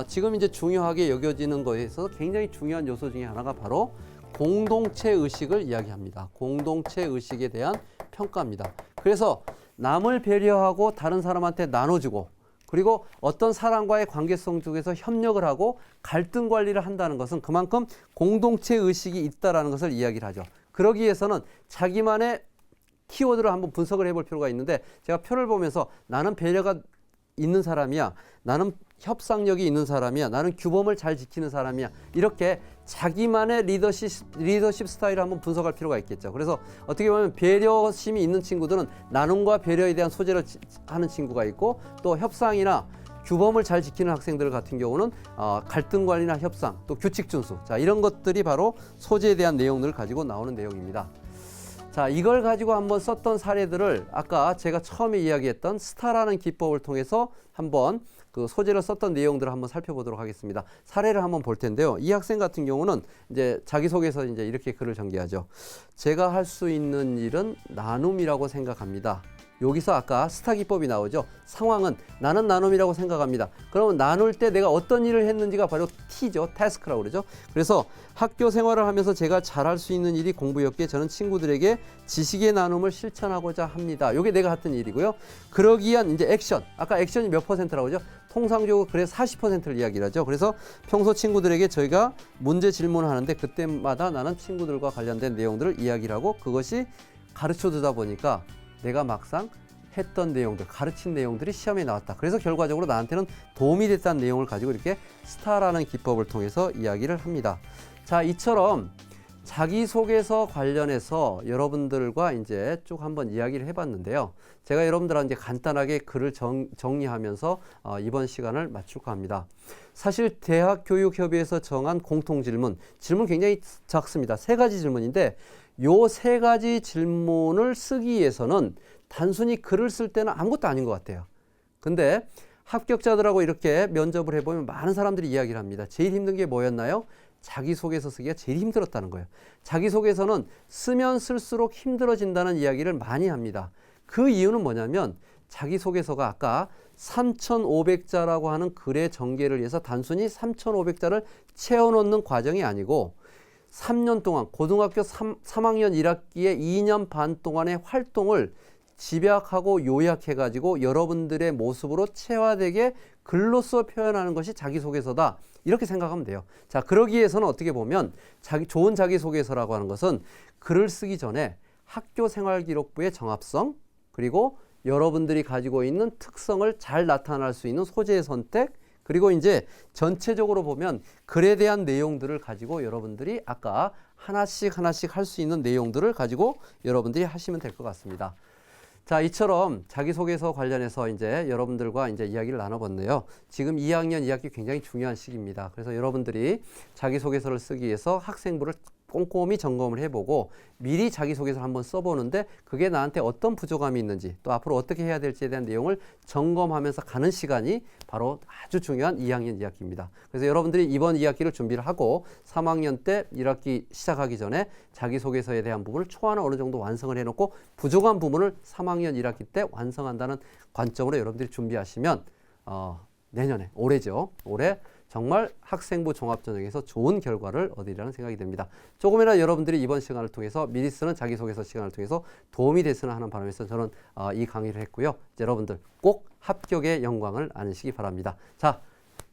지금 이제 중요하게 여겨지는 거에 있어서 굉장히 중요한 요소 중에 하나가 바로 공동체 의식을 이야기합니다. 공동체 의식에 대한 평가입니다. 그래서 남을 배려하고 다른 사람한테 나눠주고 그리고 어떤 사람과의 관계성 중에서 협력을 하고 갈등 관리를 한다는 것은 그만큼 공동체 의식이 있다는 것을 이야기를 하죠. 그러기 위해서는 자기만의 키워드를 한번 분석을 해볼 필요가 있는데 제가 표를 보면서 나는 배려가 있는 사람이야. 나는 협상력이 있는 사람이야. 나는 규범을 잘 지키는 사람이야. 이렇게 자기만의 리더십 스타일을 한번 분석할 필요가 있겠죠. 그래서 어떻게 보면 배려심이 있는 친구들은 나눔과 배려에 대한 소재를 하는 친구가 있고 또 협상이나 규범을 잘 지키는 학생들 같은 경우는 갈등 관리나 협상, 또 규칙 준수. 자, 이런 것들이 바로 소재에 대한 내용들을 가지고 나오는 내용입니다. 자, 이걸 가지고 한번 썼던 사례들을 아까 제가 처음에 이야기했던 스타라는 기법을 통해서 한번 그 소재를 썼던 내용들을 한번 살펴보도록 하겠습니다. 사례를 한번 볼 텐데요. 이 학생 같은 경우는 이제 자기소개서 이제 이렇게 글을 전개하죠. 제가 할 수 있는 일은 나눔이라고 생각합니다. 여기서 아까 스타 기법이 나오죠. 상황은 나는 나눔이라고 생각합니다. 그러면 나눌 때 내가 어떤 일을 했는지가 바로 T죠. 태스크라고 그러죠. 그래서 학교 생활을 하면서 제가 잘할 수 있는 일이 공부였기에 저는 친구들에게 지식의 나눔을 실천하고자 합니다. 이게 내가 했던 일이고요. 그러기 위한 이제 액션. 아까 액션이 몇 %라고 그러죠? 통상적으로 그래서 40%를 이야기를 하죠. 그래서 평소 친구들에게 저희가 문제 질문을 하는데 그때마다 나는 친구들과 관련된 내용들을 이야기를 하고 그것이 가르쳐 주다 보니까 내가 막상 했던 내용들, 가르친 내용들이 시험에 나왔다. 그래서 결과적으로 나한테는 도움이 됐다는 내용을 가지고 이렇게 스타라는 기법을 통해서 이야기를 합니다. 자, 이처럼 자기소개서 관련해서 여러분들과 이제 쭉 한번 이야기를 해봤는데요. 제가 여러분들한테 간단하게 글을 정리하면서 이번 시간을 마칠까 합니다. 사실 대학교육협의회에서 정한 공통질문, 질문 굉장히 작습니다. 3가지 질문인데 요 3가지 질문을 쓰기 위해서는 단순히 글을 쓸 때는 아무것도 아닌 것 같아요. 근데 합격자들하고 이렇게 면접을 해보면 많은 사람들이 이야기를 합니다. 제일 힘든 게 뭐였나요? 자기소개서 쓰기가 제일 힘들었다는 거예요. 자기소개서는 쓰면 쓸수록 힘들어진다는 이야기를 많이 합니다. 그 이유는 뭐냐면 자기소개서가 아까 3,500자라고 하는 글의 전개를 위해서 단순히 3,500자를 채워넣는 과정이 아니고 3년 동안 고등학교 3학년 1학기에 2년 반 동안의 활동을 집약하고 요약해가지고 여러분들의 모습으로 체화되게 글로써 표현하는 것이 자기소개서다. 이렇게 생각하면 돼요. 자, 그러기 위해서는 어떻게 보면 좋은 자기소개서라고 하는 것은 글을 쓰기 전에 학교생활기록부의 정합성 그리고 여러분들이 가지고 있는 특성을 잘 나타낼 수 있는 소재의 선택 그리고 이제 전체적으로 보면 글에 대한 내용들을 가지고 여러분들이 아까 하나씩 할 수 있는 내용들을 가지고 여러분들이 하시면 될 것 같습니다. 자, 이처럼 자기소개서 관련해서 이제 여러분들과 이제 이야기를 나눠봤는데요. 지금 2학년 2학기 굉장히 중요한 시기입니다. 그래서 여러분들이 자기소개서를 쓰기 위해서 학생부를 꼼꼼히 점검을 해보고 미리 자기소개서를 한번 써보는데 그게 나한테 어떤 부족함이 있는지 또 앞으로 어떻게 해야 될지에 대한 내용을 점검하면서 가는 시간이 바로 아주 중요한 2학년 2학기입니다. 그래서 여러분들이 이번 2학기를 준비를 하고 3학년 때 1학기 시작하기 전에 자기소개서에 대한 부분을 초안을 어느 정도 완성을 해놓고 부족한 부분을 3학년 1학기 때 완성한다는 관점으로 여러분들이 준비하시면 내년에, 올해죠. 올해 정말 학생부 종합전형에서 좋은 결과를 얻으리라는 생각이 듭니다. 조금이나마 여러분들이 이번 시간을 통해서 미리 쓰는 자기소개서 시간을 통해서 도움이 됐으면 하는 바람에서 저는 이 강의를 했고요. 여러분들 꼭 합격의 영광을 안으시기 바랍니다. 자,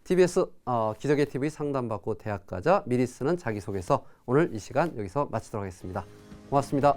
TBS 기적의 TV 상담받고 대학 가자 미리 쓰는 자기소개서 오늘 이 시간 여기서 마치도록 하겠습니다. 고맙습니다.